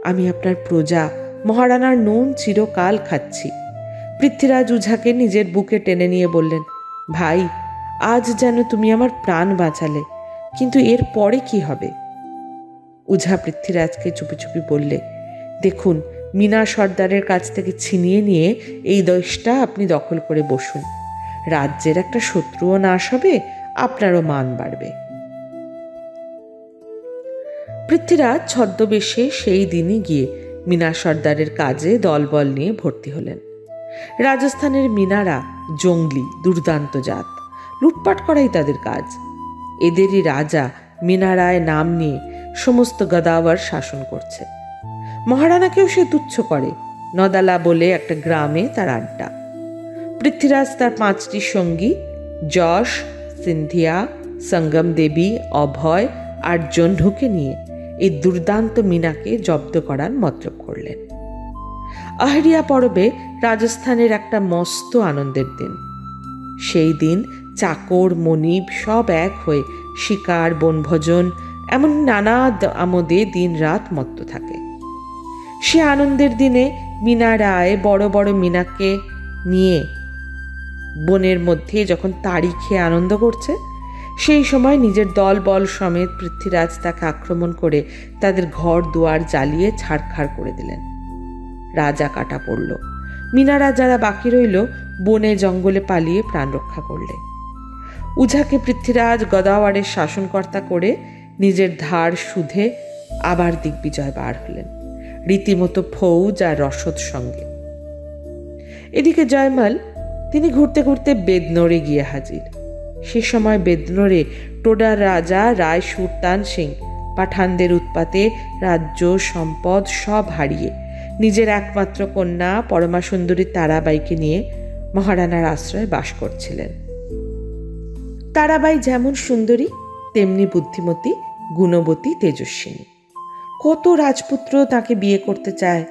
আমি আপনার প্রজা, মহারানার নুন চিরকাল খাচ্ছি। পৃথ্বীরাজ উঝাকে নিজের বুকে টেনে নিয়ে বললেন, ভাই, আজ যেন তুমি আমার প্রাণ বাঁচালে, কিন্তু এর পরে কি হবে? উঝা পৃথ্বীরাজকে চুপি চুপি বললে, দেখুন, মিনা সর্দারের কাছ থেকে ছিনিয়ে নিয়ে এই দেশটা আপনি দখল করে বসুন। রাজ্যের একটা শত্রুও নাশ হবে, আপনারও মান বাড়বে। পৃথ্বীরাজ ছদ্মবেশে সেই দিনই গিয়ে মিনা সর্দারের কাজে দলবল নিয়ে ভর্তি হলেন। রাজস্থানের মিনারা জঙ্গলি দুর্দান্ত জাত, লুটপাট করাই তাদের কাজ। এদেরই রাজা মিনারায় নাম নিয়ে সমস্ত গদাওয়ার শাসন করছে। মহারানাকেও সে তুচ্ছ করে। নদালা বলে একটা গ্রামে তার আড্ডা। পৃথ্বীরাজ তার 5টি সঙ্গী যশ, সিন্ধিয়া, সঙ্গম দেবী, অভয় আর জহ্নুকে নিয়ে এই দুর্দান্ত মিনাকে জব্দ করার মতলব করলেন। আহরিয়া পরবে রাজস্থানের একটা মস্ত আনন্দের দিন। সেই দিন চাকর মনিব সব এক হয়ে শিকার, বনভোজন এমন নানা আমোদে দিন রাত মত্ত থাকে। সে আনন্দের দিনে মিনা রায় বড় বড় মিনাকে নিয়ে বনের মধ্যে যখন তাড়ি খেয়ে আনন্দ করছে, সেই সময় নিজের দল বল সমেত পৃথ্বীরাজ তাকে আক্রমণ করে তাদের ঘর দুয়ার জ্বালিয়ে ছাড়খাড় করে দিলেন। রাজা কাটা পড়ল। মিনারা যারা বাকি রইল বনে জঙ্গলে পালিয়ে প্রাণ রক্ষা করলে। উঝাকে পৃথ্বীরাজ গদাওয়ারের শাসনকর্তা করে নিজের ধার সুধে আবার দিগ্বিজয় বার হলেন, রীতিমতো ফৌজ আর রসদ সঙ্গে। এদিকে জয়মাল, তিনি ঘুরতে ঘুরতে বেদনোরে গিয়ে হাজির। সে সময় বেদনোরে টোডার রাজা রায় সুরতান সিং পাঠানদের উৎপাতে রাজ্য সম্পদ সব হারিয়ে নিজের একমাত্র কন্যা পরমা সুন্দরী তারাবাইকে নিয়ে মহারানার আশ্রয়ে বাস করছিলেন। তারাবাই যেমন সুন্দরী তেমনি বুদ্ধিমতী, গুণবতী, তেজস্বিনী। কত রাজপুত্র তাকে বিয়ে করতে চায়,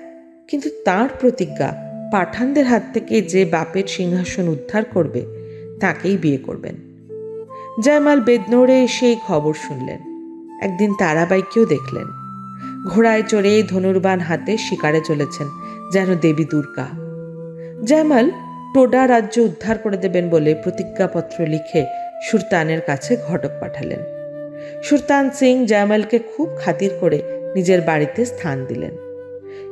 কিন্তু তার প্রতিজ্ঞা পাঠানদের হাত থেকে যে বাপের সিংহাসন উদ্ধার করবে তাকেই বিয়ে করবেন। জয়মাল বেদনোরে সেই খবর শুনলেন। একদিন তারাবাইকেও দেখলেন। ঘোড়ায় চড়ে ধনুর্বাণ হাতে শিকারে চলেছেন যেন দেবী দুর্গা। জয়মাল টোডা রাজ্য উদ্ধার করে দেবেন বলে প্রতিজ্ঞাপত্র লিখে সুরতানের কাছে ঘটক পাঠালেন। সুরতান সিং জয়মালকে খুব খাতির করে নিজের বাড়িতে স্থান দিলেন।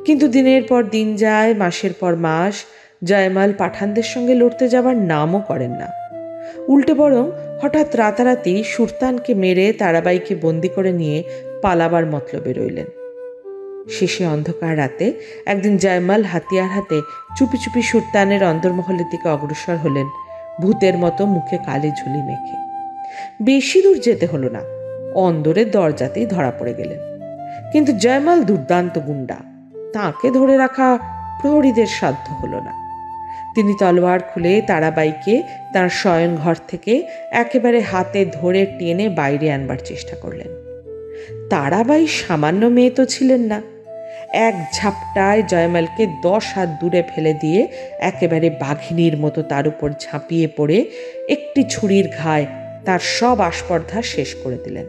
কিন্তু দিনের পর দিন যায়, মাসের পর মাস, জয়মাল পাঠানদের সঙ্গে লড়তে যাবার নামও করেন না। উল্টে বরং হঠাৎ রাতারাতি সুরতানকে মেরে তারাবাইকে বন্দি করে নিয়ে পালাবার মতলবে রইলেন। শেষে অন্ধকার রাতে একদিন জয়মাল হাতিয়ার হাতে চুপি চুপি সুরতানের অন্দরমহলের দিকে অগ্রসর হলেন, ভূতের মতো মুখে কালি ঝুলি মেখে। বেশি দূর যেতে হলো না, অন্দরের দরজাতেই ধরা পড়ে গেলেন। কিন্তু জয়মাল দুর্দান্ত গুন্ডা, তাকে ধরে রাখা প্রহরীদের সাধ্য হলো না। তিনি তলোয়ার খুলে তারাবাইকে তার শয়ন ঘর থেকে একেবারে হাতে ধরে টেনে বাইরে আনবার চেষ্টা করলেন। তারাবাই সামান্য মেয়ে তো ছিলেন না। এক ঝাপটায় জয়মালকে 10 হাত দূরে ফেলে দিয়ে একেবারে বাঘিনীর মতো তার উপর ঝাঁপিয়ে পড়ে একটি ছুরির ঘায়ে তার সব আস্পর্ধা শেষ করে দিলেন।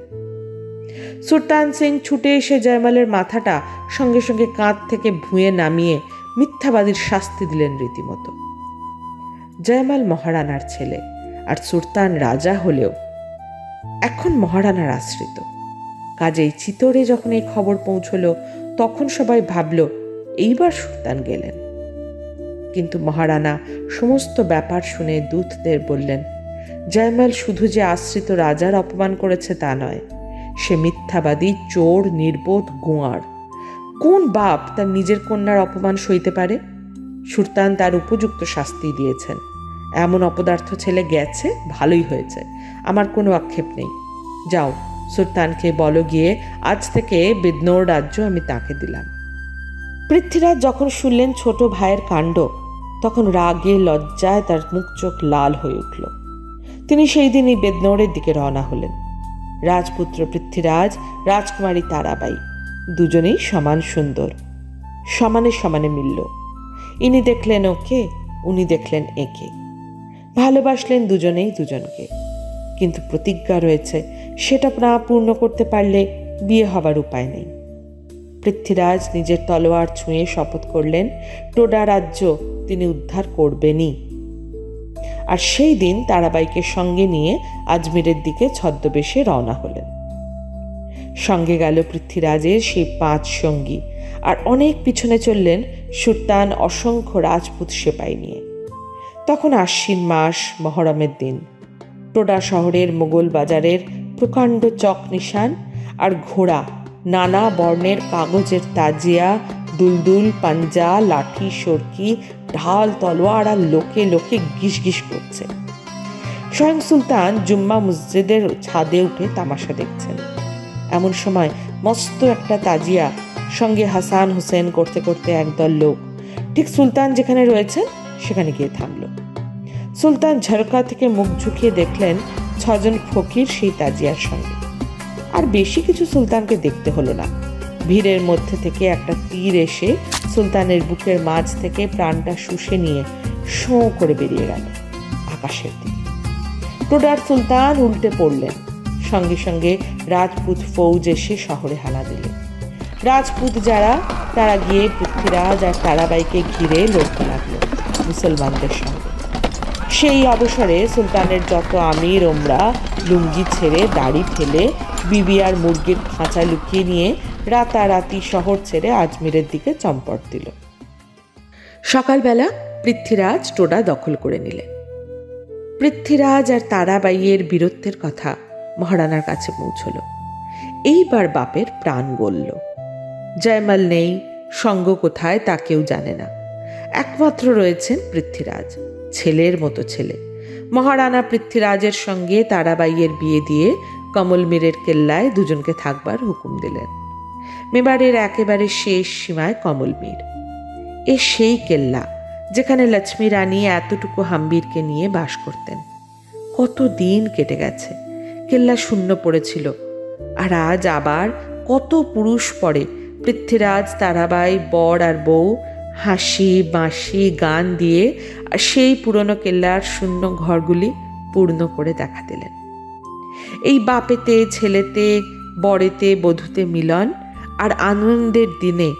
সুরতান সিং ছুটে এসে জয়মালের মাথাটা সঙ্গে সঙ্গে কাঁধ থেকে ভুঁয়ে নামিয়ে মিথ্যাবাদীর শাস্তি দিলেন রীতিমতো। জয়মাল মহারানার ছেলে, আর সুরতান রাজা হলেও এখন মহারানার আশ্রিত। কাজেই চিতোরে যখন এই খবর পৌঁছল তখন সবাই ভাবল এইবার সুরতান গেলেন। কিন্তু মহারানা সমস্ত ব্যাপার শুনে দূতদের বললেন, জয়মাল শুধু যে আশ্রিত রাজার অপমান করেছে তা নয়, সে মিথ্যাবাদী, চোর, নির্বোধ, গোয়ার। কোন বাপ তার নিজের কন্যার অপমান সইতে পারে? সুরতান তার উপযুক্ত শাস্তি দিয়েছেন। এমন অপদার্থ ছেলে গেছে, ভালোই হয়েছে, আমার কোনো আক্ষেপ নেই। যাও, সুলতানকে বলো গিয়ে আজ থেকে বেদনোর রাজ্য আমি তাকে দিলাম। পৃথ্বীরাজ যখন শুনলেন ছোট ভাইয়ের কাণ্ড, তখন রাগে লজ্জায় তার মুখ চোখ লাল হয়ে উঠল। তিনি সেই দিনই বেদনোরের দিকে রওনা হলেন। রাজপুত্র পৃথ্বীরাজ, রাজকুমারী তারাবাই দুজনেই সমান সুন্দর, সমানে সমানে মিলল। ইনি দেখলেন ওকে, উনি দেখলেন একে। ভালোবাসলেন দুজনেই দুজনকে, কিন্তু প্রতিজ্ঞা রয়েছে সেটা না পূর্ণ করতে পারলে বিয়ে হবার উপায় নেই। পৃথ্বীরাজ নিজের তলোয়ার ছুঁয়ে শপথ করলেন টোডা রাজ্য তিনি উদ্ধার করবেনই। আর সেই দিন তারাবাইকে সঙ্গে নিয়ে আজমিরের দিকে ছদ্মবেশে রওনা হলেন। সঙ্গে গেল পৃথ্বীরাজের সেই 5 সঙ্গী, আর অনেক পিছনে চললেন সুলতান অসংখ্য রাজপুত সেপাই নিয়ে। তখন আশ্বিন মাস, মহরমের দিন। টোডা শহরের মোগল বাজারের প্রকাণ্ড চক নিশান আর ঘোড়া, নানা বর্ণের কাগজের তাজিয়া, দুলদুল, পাঞ্জা, লাঠি, সরকি, ঢাল, তলোয়ার আর লোকে লোকে গিসগিস করছে। স্বয়ং সুলতান জুম্মা মসজিদের ছাদে উঠে তামাশা দেখছেন। এমন সময় মস্ত একটা তাজিয়া সঙ্গে হাসান হোসেন করতে করতে একদল লোক ঠিক সুলতান যেখানে রয়েছেন সেখানে গিয়ে থামল। সুলতান ঝরকা থেকে মুখ ঝুঁকিয়ে দেখলেন 6 জন ফকির সেই তাজিয়ার সঙ্গে। আর বেশি কিছু সুলতানকে দেখতে হলো না। ভিড়ের মধ্যে থেকে একটা তীর এসে সুলতানের বুকের মাঝ থেকে প্রাণটা শুষে নিয়ে শোঁ করে বেরিয়ে গেল আকাশের দিকে। টোডার সুলতান উল্টে পড়লেন। সঙ্গে সঙ্গে রাজপুত ফৌজ এসে শহরে হানা দিলেন। রাজপুত যারা, তারা গিয়ে পৃথ্বীরাজ আর তারাবাইকে ঘিরে লড়তে লাগলো মুসলমানদের সঙ্গে। সেই অবসরে সুলতানের যত আমির ওমরা লুঙ্গি ছেড়ে দাড়ি ফেলে বিবি আর মুরগির খাঁচা লুকিয়ে নিয়ে রাতারাতি শহর ছেড়ে আজমিরের দিকে চম্পট দিল। সকালবেলা পৃথ্বীরাজ টোডা দখল করে নিলেন। পৃথ্বীরাজ আর তারাবাইয়ের বীরত্বের কথা মহারানার কাছে পৌঁছল। এইবার বাপের প্রাণ গলল। জয়মাল নেই, সঙ্গ কোথায় তা কেউ জানে না। একমাত্র রয়েছেন পৃথ্বীরাজ, ছেলের মতো ছেলে। মহারানা পৃথ্বীরাজের সঙ্গে তারাবাইয়ের বিয়ে দিয়ে কমলমীরের কেল্লায় দুজনকে থাকবার হুকুম দিলেন। মেবারের একেবারে শেষ সীমায় কমলমীর। এ সেই কেল্লা যেখানে লক্ষ্মী রানী এতটুকু হাম্বিরকে নিয়ে বাস করতেন। কত দিন কেটে গেছে, কেল্লা শূন্য পড়েছিল। আর আজ আবার কত পুরুষ পরে পৃথ্বীরাজ, তারাবাই, বর আর বউ হাসি বাঁশি গান দিয়ে আর সেই পুরনো কেল্লার শূন্য ঘরগুলি পূর্ণ করে দেখা দিলেন। এই বাপেতে, ছেলেতে, বরেতে, বধূতে মিলন আর আনন্দের দিনে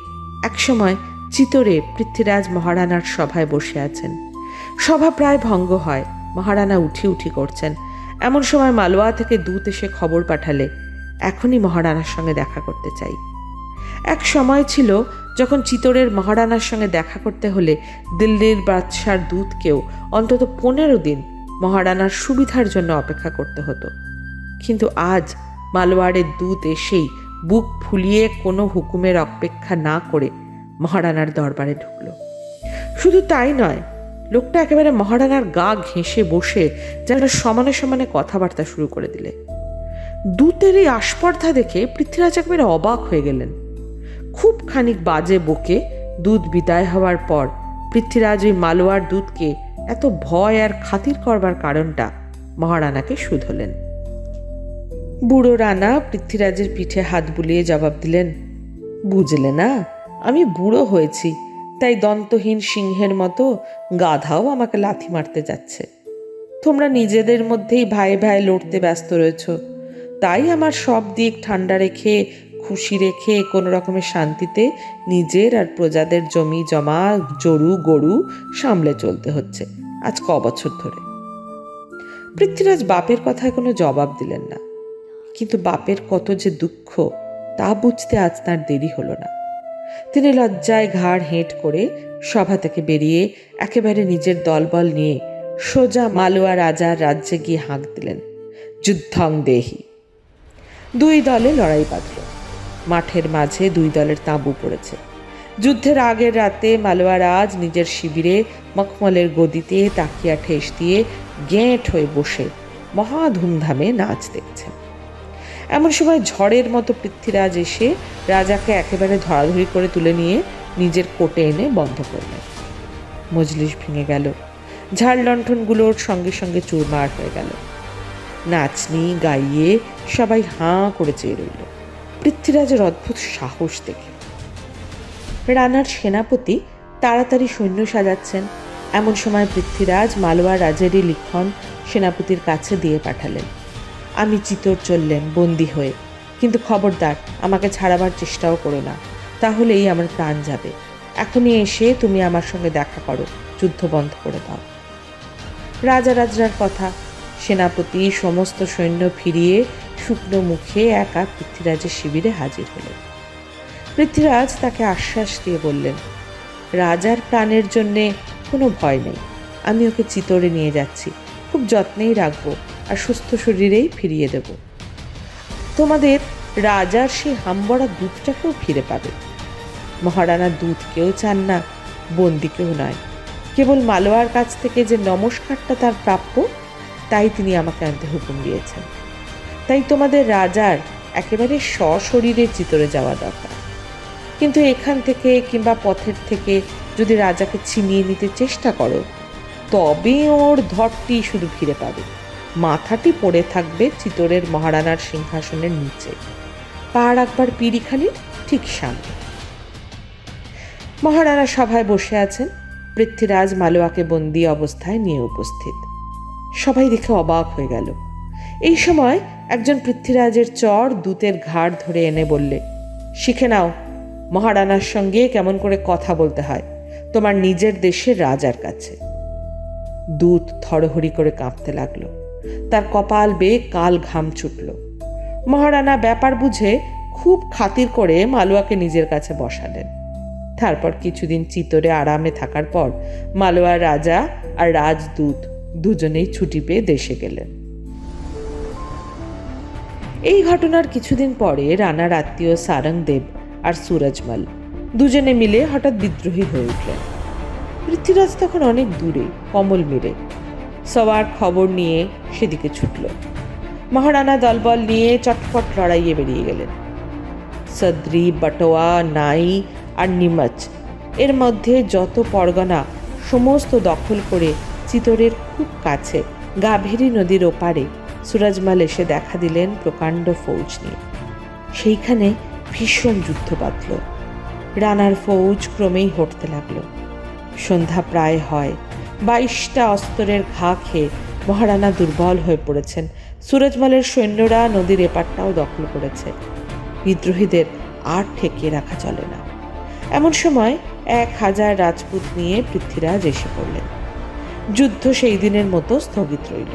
একসময় চিতরে পৃথ্বীরাজ মহারানার সভায় বসে আছেন। সভা প্রায় ভঙ্গ হয়, মহারানা উঠি উঠি করছেন। এমন সময় মালওয়া থেকে দূত এসে খবর পাঠালে, এখনই মহারানার সঙ্গে দেখা করতে চাই। এক সময় ছিল যখন চিতরের মহারানার সঙ্গে দেখা করতে হলে দিল্লির বাদশার দূতকেও অন্তত 15 দিন মহারানার সুবিধার জন্য অপেক্ষা করতে হতো। কিন্তু আজ মালওয়ারের দূত এসেই বুক ফুলিয়ে কোনো হুকুমের অপেক্ষা না করে মহারানার দরবারে ঢুকল। শুধু তাই নয়, লোকটা একেবারে মহারানার গা ঘেঁষে বসে যেন সমানে সমানে কথাবার্তা শুরু করে দিলে। দূতের এই আস্পর্ধা দেখে পৃথ্বীরাজ একেবারে অবাক হয়ে গেলেন। খুব খানিক বাজে বকে দূত বিদায় হওয়ার পর পৃথ্বীরাজ ওই মালওয়ার দূতকে এত ভয় আর খাতির করবার কারণটা মহারানাকে শুধলেন। বুড়ো রানা পৃথ্বীরাজের পিঠে হাত বুলিয়ে জবাব দিলেন, বুঝলে না, আমি বুড়ো হয়েছি, তাই দন্তহীন সিংহের মতো গাধাও আমাকে লাথি মারতে যাচ্ছে। তোমরা নিজেদের মধ্যেই ভাই ভাই লড়তে ব্যস্ত রয়েছ, তাই আমার সব দিক ঠান্ডা রেখে, খুশি রেখে, কোনো রকমের শান্তিতে নিজের আর প্রজাদের জমি জমা, জরু গরু সামলে চলতে হচ্ছে আজ 9 বছর ধরে। পৃথ্বীরাজ বাপের কথায় কোনো জবাব দিলেন না, কিন্তু বাপের কত যে দুঃখ তা বুঝতে আজ তার দেরি হলো না। তিনি লজ্জায় ঘাড় হেঁট করে সভা থেকে বেরিয়ে একেবারে নিজের দলবল নিয়ে সোজা মালওয়া রাজার রাজ্যে গিয়ে হাঁক দিলেন, যুদ্ধং দেহি। 2 দলে লড়াই বাঁধল। মাঠের মাঝে 2 দলের তাঁবু পড়েছে। যুদ্ধের আগের রাতে মালওয়া রাজ নিজের শিবিরে মখমলের গদিতে তাকিয়া ঠেস দিয়ে গেঁট হয়ে বসে মহা ধুমধামে নাচ দেখছেন। এমন সময় ঝড়ের মতো পৃথ্বীরাজ এসে রাজাকে একেবারে ধরাধরি করে তুলে নিয়ে নিজের কোটে এনে বন্ধ করলেন। মজলিস ভেঙে গেল, ঝাড় লণ্ঠনগুলোর সঙ্গে সঙ্গে চুরমার হয়ে গেল। নাচনি গাইয়ে সবাই হাঁ করে চেয়ে রইল পৃথ্বীরাজের অদ্ভুত সাহস দেখে। রানার সেনাপতি তাড়াতাড়ি সৈন্য সাজাচ্ছেন। এমন সময় পৃথ্বীরাজ মালওয়া রাজেরই লিখন সেনাপতির কাছে দিয়ে পাঠালেন, আমি চিতর চললেন বন্দী হয়ে, কিন্তু খবরদার আমাকে ছাড়াবার চেষ্টাও করো না, তাহলেই আমার প্রাণ যাবে। এখনই এসে তুমি আমার সঙ্গে দেখা করো, যুদ্ধ বন্ধ করে দাও। রাজার কথা। সেনাপতি সমস্ত সৈন্য ফিরিয়ে শুকনো মুখে একা পৃথ্বীরাজের শিবিরে হাজির হলেন। পৃথ্বীরাজ তাকে আশ্বাস দিয়ে বললেন, রাজার প্রাণের জন্যে কোনো ভয় নেই, আমি ওকে চিতরে নিয়ে যাচ্ছি, খুব যত্নেই রাখবো আর সুস্থ শরীরেই ফিরিয়ে দেব। তোমাদের রাজার সেই হামবড়া দূতটাকেও ফিরে পাবে। মহারানা দূতকেও চান না, বন্দিকেও নয়, কেবল মালওয়ার কাছ থেকে যে নমস্কারটা তার প্রাপ্য, তাই তিনি আমাকে আনতে হুকুম দিয়েছেন। তাই তোমাদের রাজার একেবারে সশরীরে চিতরে যাওয়া দরকার। কিন্তু এখান থেকে কিংবা পথের থেকে যদি রাজাকে ছিনিয়ে নিতে চেষ্টা করো, তবে ওর ধরটি শুধু ফিরে পাবে, মাথাটি পড়ে থাকবে চিতরের মহারানার সিংহাসনের নিচে, পা রাখবার পিড়িখানির ঠিক সামনে। মহারানা সভায় বসে আছেন, পৃথ্বীরাজ মালওয়াকে বন্দী অবস্থায় নিয়ে উপস্থিত। সবাই দেখে অবাক হয়ে গেল। এই সময় একজন পৃথ্বীরাজের চর দূতের ঘাড় ধরে এনে বললে, শিখে নাও মহারানার সঙ্গে কেমন করে কথা বলতে হয় তোমার নিজের দেশের রাজার কাছে। দুধ থরহরি করে কাঁপতে লাগলো, তার কপাল বেয়ে কাল ঘাম ছুটল। মহারানা ব্যাপার বুঝে খুব খাতির করে মালোয়াকে নিজের কাছে বসালেন। তারপর কিছুদিন চিতরে আরামে থাকার পর মালোয়ার রাজা আর রাজদূত দুজনেই ছুটি পেয়ে দেশে গেলেন। এই ঘটনার কিছুদিন পরে রানার আত্মীয় সারঙ্গদেব আর সুরজমল দুজনে মিলে হঠাৎ বিদ্রোহী হয়ে উঠলেন। পৃথ্বীরাজ তখন অনেক দূরে কমল মেরে, সবার খবর নিয়ে সেদিকে ছুটল। মহারানা দলবল নিয়ে চটপট লড়াইয়ে বেরিয়ে গেলেন। সদ্রি, বটোয়া, নাই আর নিমচ এর মধ্যে যত পরগনা সমস্ত দখল করে চিতোরের খুব কাছে গাভীরি নদীর ওপারে সুরজমল এসে দেখা দিলেন প্রকাণ্ড ফৌজ নিয়ে। সেইখানে ভীষণ যুদ্ধ বাঁধল। রানার ফৌজ ক্রমেই হটতে লাগলো। সন্ধ্যা প্রায় হয়। 22টা অস্ত্রের ঘা খেয়ে মহারানা দুর্বল হয়ে পড়েছেন। সুরজমলের সৈন্যরা নদীর এপারটাও দখল করেছে। বিদ্রোহীদের আর ঠেকিয়ে রাখা চলে না। এমন সময় 1000 রাজপুত নিয়ে পৃথ্বীরাজ এসে পড়লেন। যুদ্ধ সেই দিনের মতো স্থগিত রইল।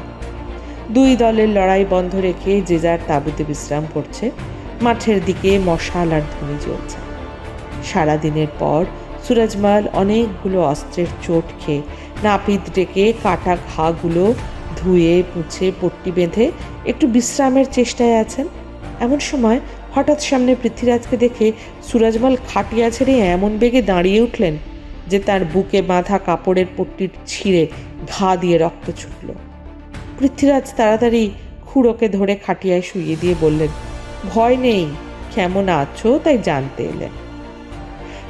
দুই দলের লড়াই বন্ধ রেখে যে যার তাঁবুতে বিশ্রাম করছে। মাঠের দিকে মশাল আর ধ্বনি জ্বলছে। সারাদিনের পর সুরজমল অনেকগুলো অস্ত্রের চোট খেয়ে নাপিত ডেকে কাটা ঘাগুলো ধুয়ে মুছে পট্টি বেঁধে একটু বিশ্রামের চেষ্টায় আছেন। এমন সময় হঠাৎ সামনে পৃথ্বীরাজকে দেখে সুরজমল খাটিয়া ছেড়ে এমন বেগে দাঁড়িয়ে উঠলেন যে তার বুকে বাঁধা কাপড়ের পট্টির ছিঁড়ে ঘা দিয়ে রক্ত ছুটল। পৃথ্বীরাজ তাড়াতাড়ি খুড়োকে ধরে খাটিয়ায় শুইয়ে দিয়ে বললেন, ভয় নেই, কেমন আছো তাই জানতে এলেন।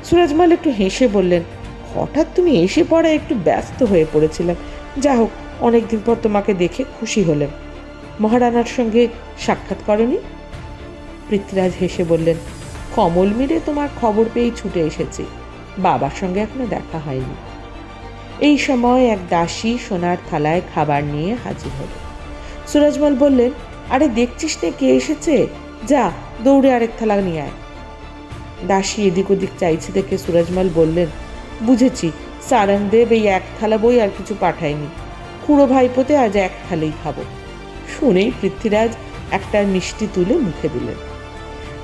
সুরজমল একটু হেসে বললেন, হঠাৎ তুমি এসে পড়া একটু ব্যস্ত হয়ে পড়েছিলাম। যা হোক, অনেকদিন পর তোমাকে দেখে খুশি হলেন। মহারানার সঙ্গে সাক্ষাৎ করনি? পৃথ্বীরাজ হেসে বললেন, কমল মিরে তোমার খবর পেয়েই ছুটে এসেছি। বাবার সঙ্গে এখনো দেখা হয়নি। এই সময় এক দাসী সোনার থালায় খাবার নিয়ে হাজির হল। সুরজমল বললেন, আরে দেখছিস নে কে এসেছে, যা দৌড়ে আরেক থালা নিয়ে আয়। দাসী এদিক ওদিক চাইছে দেখে সুরজমল বললেন, বুঝেছি, সারঙ্গদেব এই এক থালা বই আর কিছু পাঠায়নি। খুড়ো ভাইপোতে আজ এক থালেই খাবো। শুনেই পৃথ্বীরাজ একটা মিষ্টি তুলে মুখে দিলেন।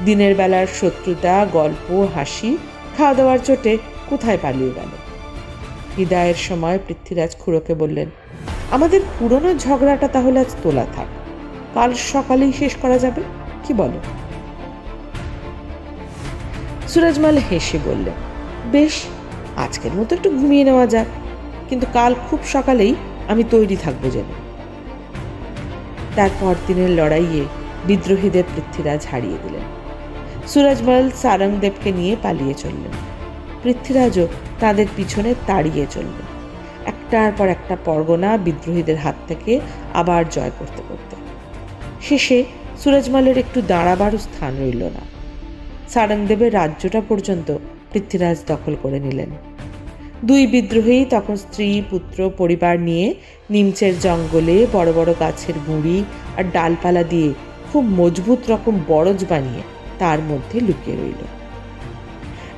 দিনের বেলার শত্রুতা, গল্প, হাসি, খাওয়া দাওয়ার চোটে কোথায় পালিয়ে গেল। বিদায়ের সময় পৃথ্বীরাজ খুড়োকে বললেন, আমাদের পুরনো ঝগড়াটা তাহলে আজ তোলা থাক, কাল সকালেই শেষ করা যাবে, কি বলো? সুরজমল হেসে বললেন, বেশ, আজকের মতো একটু ঘুমিয়ে নেওয়া যাক, কিন্তু কাল খুব সকালেই আমি তৈরি থাকবো যেন। তারপর দিনের লড়াইয়ে বিদ্রোহীদের পৃথ্বীরাজ হারিয়ে দিলেন। সুরজমল সারঙ্গদেবকে নিয়ে পালিয়ে চললেন। পৃথ্বীরাজও তাদের পিছনে তাড়িয়ে চললেন, একটার পর একটা পরগনা বিদ্রোহীদের হাত থেকে আবার জয় করতে করতে। শেষে সুরজমলের একটু দাঁড়াবারও স্থান রইল না। সারঙ্গদেবের রাজ্যটা পর্যন্ত পৃথ্বীরাজ দখল করে নিলেন। দুই বিদ্রোহী তখন স্ত্রী, পুত্র, পরিবার নিয়ে নিমচের জঙ্গলে বড় বড় গাছের গুঁড়ি আর ডালপালা দিয়ে খুব মজবুত রকম বরজ বানিয়ে তার মধ্যে লুকিয়ে রইল।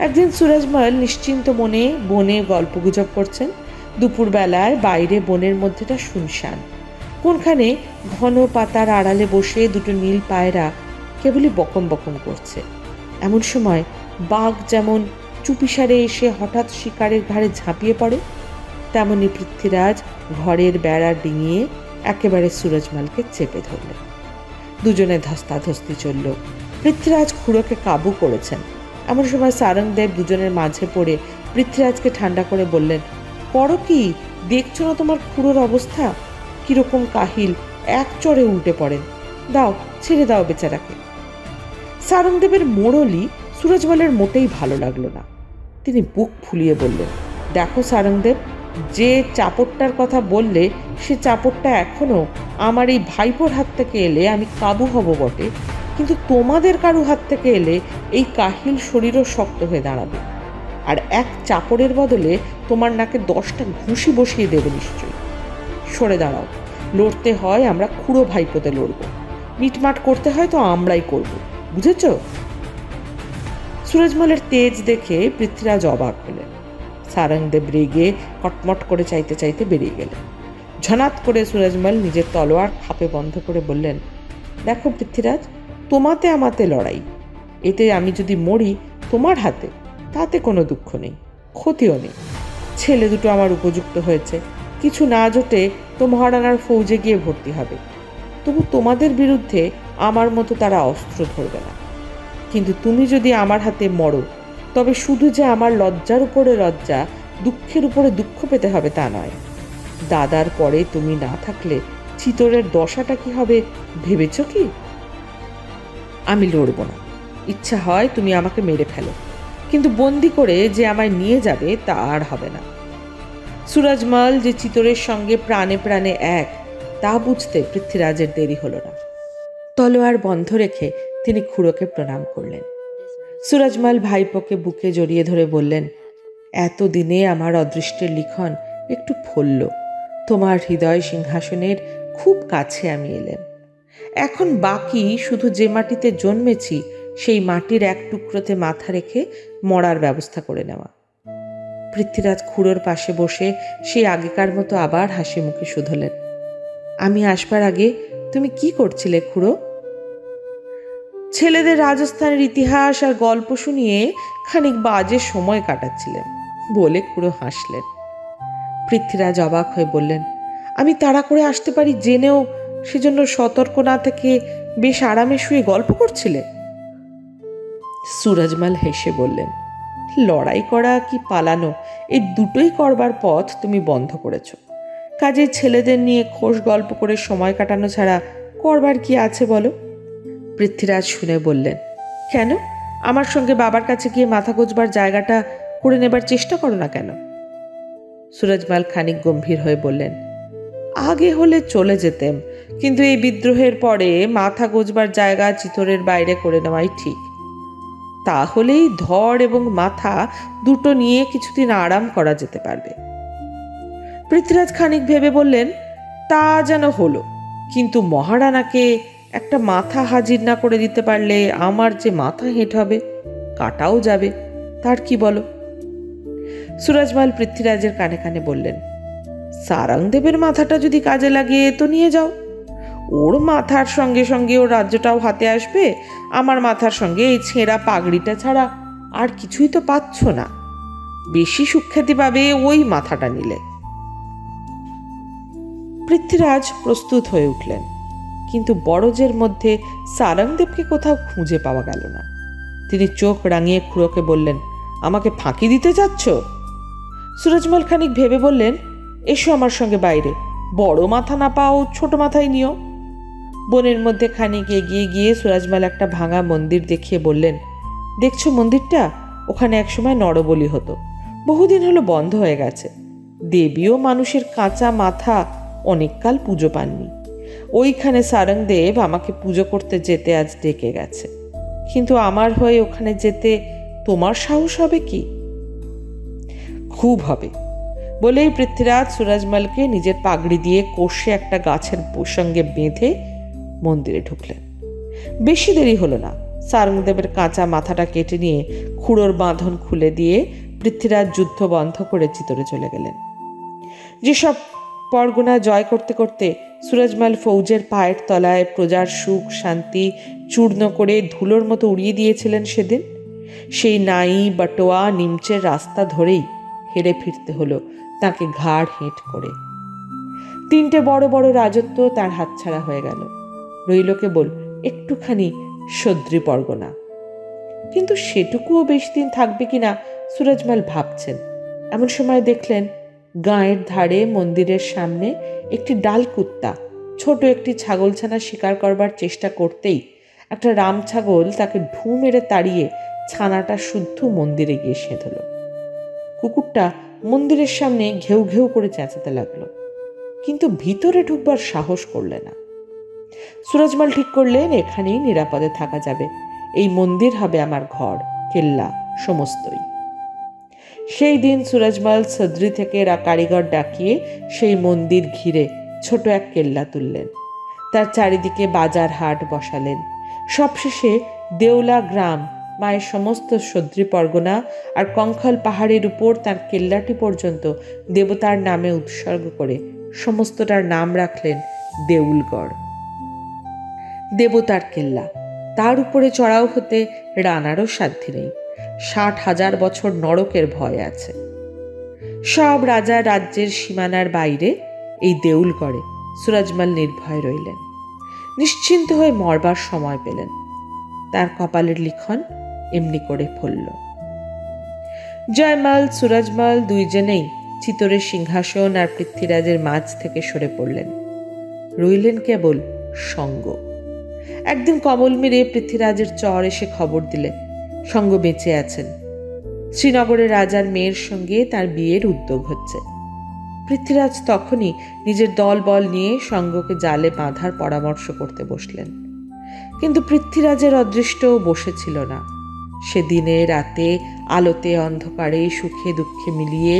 একদিন সুরজমল নিশ্চিন্ত মনে বনে গল্পগুজব করছেন। দুপুরবেলায় বাইরে বনের মধ্যেটা শুনশান। কোনখানে ঘন পাতার আড়ালে বসে দুটো নীল পায়রা কেবলই বকম বকম করছে। এমন সময় বাঘ যেমন চুপিসারে এসে হঠাৎ শিকারের ঘাড়ে ঝাঁপিয়ে পড়ে, তেমনি পৃথ্বীরাজ ঘরের বেড়া ডিঙিয়ে একেবারে সুরজমলকে চেপে ধরলেন। দুজনে ধস্তাধস্তি চলল। পৃথ্বীরাজ খুড়োকে কাবু করেছেন। এমন সময় সারঙ্গদেব দুজনের মাঝে পড়ে পৃথ্বীরাজকে ঠান্ডা করে বললেন, করো কি, দেখছো না তোমার খুড়োর অবস্থা কিরকম কাহিল, এক চড়ে উল্টে পড়েন, দাও, ছেড়ে দাও বেচারাকে। সারঙ্গদেবের মোড়লি সুরজমলের মোটেই ভালো লাগলো না। তিনি বুক ফুলিয়ে বললেন, দেখো সারঙ্গদেব, যে চাপড়টার কথা বললে সে চাপড়টা এখনো আমার এই ভাইপোর হাত থেকে এলে আমি কাবু হব বটে, কিন্তু তোমাদের কারু হাত থেকে এলে এই কাহিল শরীরও শক্ত হয়ে দাঁড়াবে, আর এক চাপড়ের বদলে তোমার নাকে 10টা ঘুষি বসিয়ে দেবে নিশ্চয়ই। সরে দাঁড়াও, লড়তে হয় আমরা খুড়ো ভাইপোতে লড়ব, মিটমাট করতে হয় তো আমরাই করব, বুঝেছ? সুরজমলের তেজ দেখে পৃথ্বীরাজ অবাক হলেন। সারঙ্গদেব রেগে কটমট করে চাইতে চাইতে বেরিয়ে গেলেন। ঝনাত করে সুরজমল নিজের তলোয়ার খাপে বন্ধ করে বললেন, দেখো পৃথ্বীরাজ, তোমাতে আমাতে লড়াই, এতে আমি যদি মরি তোমার হাতে তাতে কোনো দুঃখ নেই, ক্ষতিও নেই। ছেলে দুটো আমার উপযুক্ত হয়েছে, কিছু না জোটে তো মহারানার ফৌজে গিয়ে ভর্তি হবে। তবু তোমাদের বিরুদ্ধে আমার মতো তারা অস্ত্র ধরবে না। কিন্তু তুমি যদি আমার হাতে মরো, তবে শুধু যে আমার লজ্জার উপরে লজ্জা, দুঃখের উপরে দুঃখ পেতে হবে তা নয়। দাদার পরে তুমি না থাকলে চিতরের দশাটা কি হবে ভেবেছ কি? আমি লড়ব না, ইচ্ছা হয় তুমি আমাকে মেরে ফেলো, কিন্তু বন্দি করে যে আমায় নিয়ে যাবে তা আর হবে না। সুরজমল যে চিতরের সঙ্গে প্রাণে প্রাণে এক, তা বুঝতে পৃথ্বীরাজের দেরি হলো না। তলোয়ার বন্ধ রেখে তিনি খুড়োকে প্রণাম করলেন। সুরজমল ভাইপোকে বুকে জড়িয়ে ধরে বললেন, এতদিনে আমার অদৃষ্টের লিখন একটু ফলল, তোমার হৃদয় সিংহাসনের খুব কাছে আমি এলাম। এখন বাকি শুধু যে মাটিতে জন্মেছি সেই মাটির এক টুকরোতে মাথা রেখে মরার ব্যবস্থা করে নেওয়া। পৃথ্বীরাজ খুড়োর পাশে বসে সেই আগেকার মতো আবার হাসি মুখে শুধলেন, আমি আসবার আগে তুমি কি করছিলে খুড়ো? ছেলেদের রাজস্থানের ইতিহাস আর গল্প শুনিয়ে খানিক বাজে সময় কাটাচ্ছিলেন বলে খুড়ো হাসলেন। পৃথ্বীরাজ অবাক হয়ে বললেন, আমি তাড়া করে আসতে পারি জেনেও সেজন্য সতর্ক না থেকে বেশ আরামে শুয়ে গল্প করছিলে? সুরজমল হেসে বললেন, লড়াই করা কি পালানো, এই দুটোই করবার পথ তুমি বন্ধ করেছ। কাজে ছেলেদের নিয়ে খোশ গল্প করে সময় কাটানো ছাড়া করবার কি আছে বলো? পৃথ্বীরাজ শুনে বললেন, কেন, আমার সঙ্গে বাবার কাছে গিয়ে মাথা গোজবার জায়গাটা করে নেবার চেষ্টা করো না কেন? সুরজমল খানিক গম্ভীর হয়ে বললেন, আগে হলে চলে যেতেম, কিন্তু এই বিদ্রোহের পরে মাথা গোজবার জায়গা চিতরের বাইরে করে নেওয়াই ঠিক। তাহলেই ধর এবং মাথা দুটো নিয়ে কিছুদিন আরাম করা যেতে পারবে। পৃথ্বীরাজ খানিক ভেবে বললেন, তা যেন হলো, কিন্তু মহারানাকে একটা মাথা হাজির না করে দিতে পারলে আমার যে মাথা হেঁট হবে, কাটাও যাবে, তার কি বলো? সুরজমল পৃথ্বীরাজের কানে কানে বললেন, সারংদেবের মাথাটা যদি কাজে লাগে তো নিয়ে যাও, ওর মাথার সঙ্গে সঙ্গে ওর রাজ্যটাও হাতে আসবে, আমার মাথার সঙ্গে এই ছেঁড়া পাগড়িটা ছাড়া আর কিছুই তো পাচ্ছ না, বেশি সুখ্যাতি পাবে ওই মাথাটা নিলে। পৃথ্বীরাজ প্রস্তুত হয়ে উঠলেন, কিন্তু বড়জের মধ্যে সারংদেবকে কোথাও খুঁজে পাওয়া গেল না। তিনি চোখ রাঙিয়ে খুড়োকে বললেন, আমাকে ফাঁকি দিতে চাচ্ছ? সুরজমল খানিক ভেবে বললেন, এসো আমার সঙ্গে বাইরে, বড় মাথা না পাও ছোট মাথায় নিও। বনের মধ্যে খানিক এগিয়ে গিয়ে সুরজমল একটা ভাঙা মন্দির দেখিয়ে বললেন, দেখছো মন্দিরটা? ওখানে একসময় নরবলি হতো, বহুদিন হলো বন্ধ হয়ে গেছে। দেবীও মানুষের কাঁচা মাথা অনেককাল পুজো পাননি। ওইখানে সারংদেব আমাকে পুজো করতে যেতে আজ ডেকে গেছে, কিন্তু আমার হয়ে ওখানে যেতে তোমার সাহস হবে কি? খুব হবে বলেই পৃথ্বীরাজ সুরজমলকে নিজের পাগড়ি দিয়ে কষে একটা গাছের সঙ্গে বেঁধে মন্দিরে ঢুকলেন। বেশি দেরি হলো না, সারংদেবের কাঁচা মাথাটা কেটে নিয়ে খুড়োর বাঁধন খুলে দিয়ে পৃথ্বীরাজ যুদ্ধ বন্ধ করে চিতরে চলে গেলেন। যেসব পরগনা জয় করতে করতে সুরজমল ফৌজের পায়ের তলায় প্রজার সুখ শান্তি চূর্ণ করে ধুলোর মতো উড়িয়ে দিয়েছিলেন সেদিন, সেই নাই বাটোয়া নিমচের রাস্তা ধরেই হেরে ফিরতে হলো তাকে ঘাড় হেঁট করে। 3টে বড় বড় রাজত্ব তার হাতছাড়া হয়ে গেল, রইল কেবল একটুখানি সদ্রি পরগনা। কিন্তু সেটুকুও বেশি দিন থাকবে কিনা সুরজমল ভাবছেন। এমন সময় দেখলেন গাঁয়ের ধারে মন্দিরের সামনে একটি ডাল কুত্তা ছোট একটি ছাগলছানা শিকার করবার চেষ্টা করতেই একটা রাম ছাগল তাকে ঢু মেরে তাড়িয়ে ছানাটা শুদ্ধ মন্দিরে গিয়ে সেঁধল। কুকুরটা মন্দিরের সামনে ঘেউ ঘেউ করে চেঁচাতে লাগলো, কিন্তু ভিতরে ঢুকবার সাহস করলে না। সুরজমল ঠিক করলেন এখানেই নিরাপদে থাকা যাবে, এই মন্দির হবে আমার ঘর, কেল্লা সমস্তই। সেই দিন সুরজমল সদ্রি থেকে কারিগর ডাকিয়ে সেই মন্দির ঘিরে ছোট এক কেল্লা তুললেন, তার চারিদিকে বাজার হাট বসালেন। সবশেষে দেউলা গ্রাম, মায়ের সমস্ত সদ্রি পরগনা আর কঙ্খল পাহাড়ের উপর তার কেল্লাটি পর্যন্ত দেবতার নামে উৎসর্গ করে সমস্তটার নাম রাখলেন দেউলগড়। দেবতার কেল্লা, তার উপরে চড়াও হতে রানারও সাধ্য নেই। 60,000 বছর নরকের ভয় আছে। সব রাজা রাজ্যের সীমানার বাইরে এই দেউলগড়ে সুরজমাল নির্ভয় রইলেন, নিশ্চিন্ত হয়ে মরবার সময় পেলেন। তার কপালের লিখন এমনি করে ফলল। জয়মাল, সুরজমাল দুইজনেই চিতরের সিংহাসন আর পৃথ্বীরাজের মাঝ থেকে সরে পড়লেন। রইলেন কেবল সঙ্গ। একদিন কমল মেরে পৃথ্বীরাজের চর এসে খবর দিলে সঙ্গ বেঁচে আছেন। শ্রীনগরের রাজার মেয়ের সঙ্গে তার বিয়ের উদ্যোগ হচ্ছে। পৃথ্বীরাজ তখনই নিজের দল বল নিয়ে সঙ্গকে জালে বাঁধার পরামর্শ করতে বসলেন। কিন্তু পৃথ্বীরাজের অদৃষ্টও বসেছিল না। সে দিনে রাতে, আলোতে অন্ধকারে, সুখে দুঃখে মিলিয়ে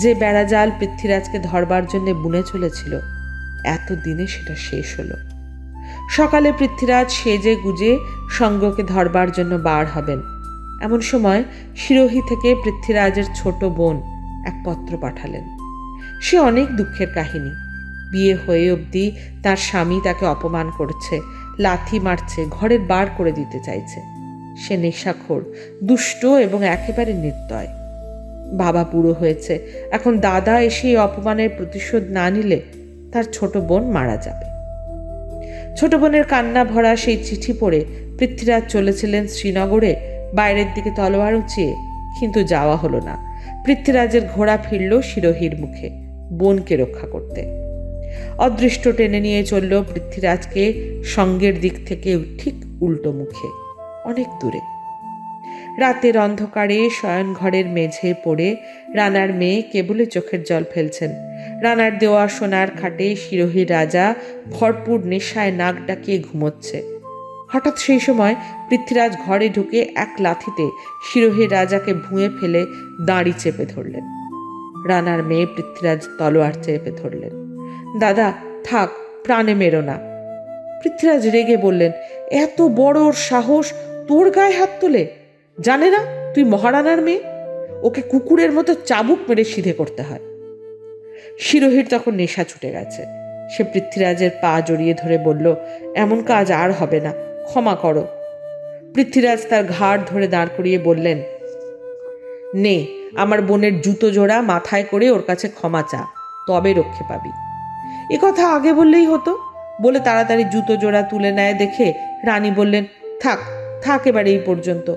যে বেড়াজাল পৃথ্বীরাজকে ধরবার জন্য বুনে চলেছিল, এতদিনে সেটা শেষ হলো। সকালে পৃথ্বীরাজ সেজে গুজে সঙ্গকে ধরবার জন্য বার হবেন। এমন সময় শিরোহী থেকে পৃথ্বীরাজের ছোট বোন এক পত্র পাঠালেন। সে অনেক দুঃখের কাহিনী। বিয়ে হয়ে অবধি তার স্বামী তাকে অপমান করছে, লাথি মারছে, ঘরের বার করে দিতে চাইছে। সে নেশাখোর, দুষ্ট এবং একেবারে নির্দয়। বাবা বুড়ো হয়েছে, এখন দাদা এসে অপমানের প্রতিশোধ না নিলে তার ছোট বোন মারা যাবে। ছোট বোনের কান্না ভরা সেই চিঠি পড়ে পৃথ্বীরাজ চলেছিলেন শ্রীনগরে বাইরের দিকে তলোয়ার উঁচিয়ে, কিন্তু যাওয়া হলো না। পৃথ্বীরাজের ঘোড়া ফিরল শিরোহীর মুখে, বোনকে রক্ষা করতে। অদৃষ্ট টেনে নিয়ে চলল পৃথ্বীরাজকে সঙ্গের দিক থেকে ঠিক উল্টো মুখে, অনেক দূরে। রাতের অন্ধকারে শয়ন ঘরের মেঝে পড়ে রানার মেয়ে কেবলে চোখের জল ফেলছেন। রানার দেওয়া সোনার খাটে শিরোহী রাজা ভরপুর নেশায় নাক ডাকিয়ে ঘুমোচ্ছে। হঠাৎ সেই সময় পৃথ্বীরাজ ঘরে ঢুকে এক লাথিতে শিরোহী রাজাকে ভুঁয়ে ফেলে দাঁড়ি চেপে ধরলেন। রানার মেয়ে পৃথ্বীরাজ তলোয়ার চেপে ধরলেন। দাদা থাক, প্রাণে মেরো না। পৃথ্বীরাজ রেগে বললেন, এত বড় ওর সাহস, তোর গায়ে হাত তোলে? জানে না তুই মহারানার মেয়ে? ওকে কুকুরের মতো চাবুক মেরে সিধে করতে হয়। শিরোহীর তখন নেশা ছুটে গেছে। সে পৃথ্বীরাজের পা জড়িয়ে ধরে বলল, এমন কাজ আর হবে না, ক্ষমা করো। পৃথ্বীরাজ তার ঘাড় ধরে দাঁড় করিয়ে বললেন, নে আমার বোনের জুতো জোড়া মাথায় করে ওর কাছে ক্ষমা চা, তবে রক্ষে পাবি। এ কথা আগে বললেই হতো। বলে তাড়াতাড়ি জুতো জোড়া তুলে নেয় দেখে রানী বললেন, থাক থাক, এবার এই পর্যন্ত।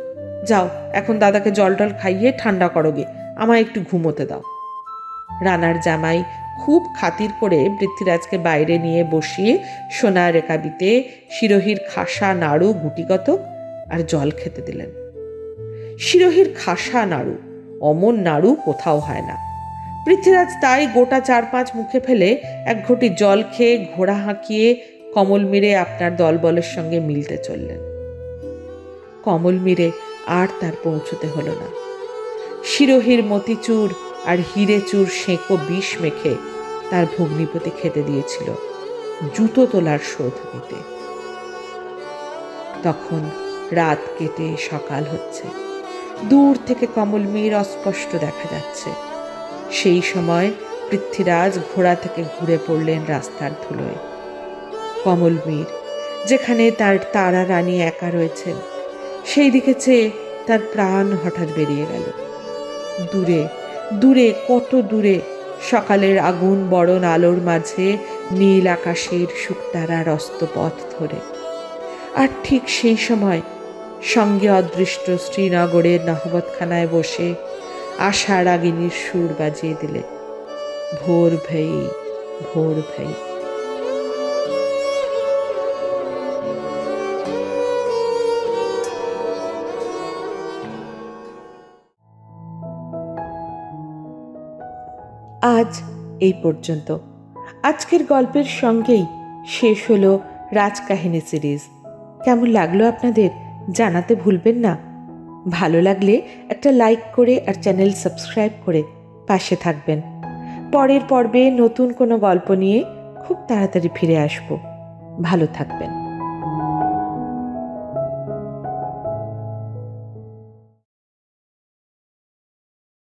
যাও, এখন দাদাকে জল টল খাইয়ে ঠান্ডা করোগে, আমায় একটু ঘুমোতে দাও। রানার জামাই খুব খাতির করে পৃথ্বীরাজকে বাইরে নিয়ে বসিয়ে সোনার রেকাবিতে শিরোহীর খাসা নাড়ু গুটিগত আর জল খেতে দিলেন। শিরোহীর খাসা নাড়ু, অমন নাড়ু কোথাও হয় না। পৃথ্বীরাজ তাই গোটা 4-5 মুখে ফেলে এক ঘটি জল খেয়ে ঘোড়া হাঁকিয়ে কমল মিরে আপনার দলবলের সঙ্গে মিলতে চললেন। কমল মিরে আর তার পৌঁছতে হলো না। শিরোহীর মতিচুর আর হিরে চুর সেঁকো বিষ মেখে তার ভগ্নিপতি খেতে দিয়েছিল জুতো তোলার শোধ নিতে। তখন রাত কেটে সকাল হচ্ছে। দূর থেকে কমলমীর অস্পষ্ট দেখা যাচ্ছে। সেই সময় পৃথ্বীরাজ ঘোড়া থেকে ঘুরে পড়লেন রাস্তার ধুলোয়। কমলমীর, যেখানে তার তারা রানী একা রয়েছেন, সেই দিকে চেয়ে তার প্রাণ হঠাৎ বেরিয়ে গেল। দূরে দূরে, কত দূরে, সকালের আগুন বরণ আলোর মাঝে নীল আকাশের শুকতারার অস্তপথ ধরে। আর ঠিক সেই সময় সঙ্গে অদৃষ্ট শ্রীনগরের নহবতখানায় বসে আশা রাগিনীর সুর বাজিয়ে দিলে, ভোর ভাই ভোর ভাই। আজ এই পর্যন্ত। আজকের গল্পের সঙ্গেই শেষ হলো রাজকাহিনী সিরিজ। কেমন লাগলো আপনাদের জানাতে ভুলবেন না। ভালো লাগলে একটা লাইক করে আর চ্যানেল সাবস্ক্রাইব করে পাশে থাকবেন। পরের পর্বে নতুন কোনো গল্প নিয়ে খুব তাড়াতাড়ি ফিরে আসব। ভালো থাকবেন।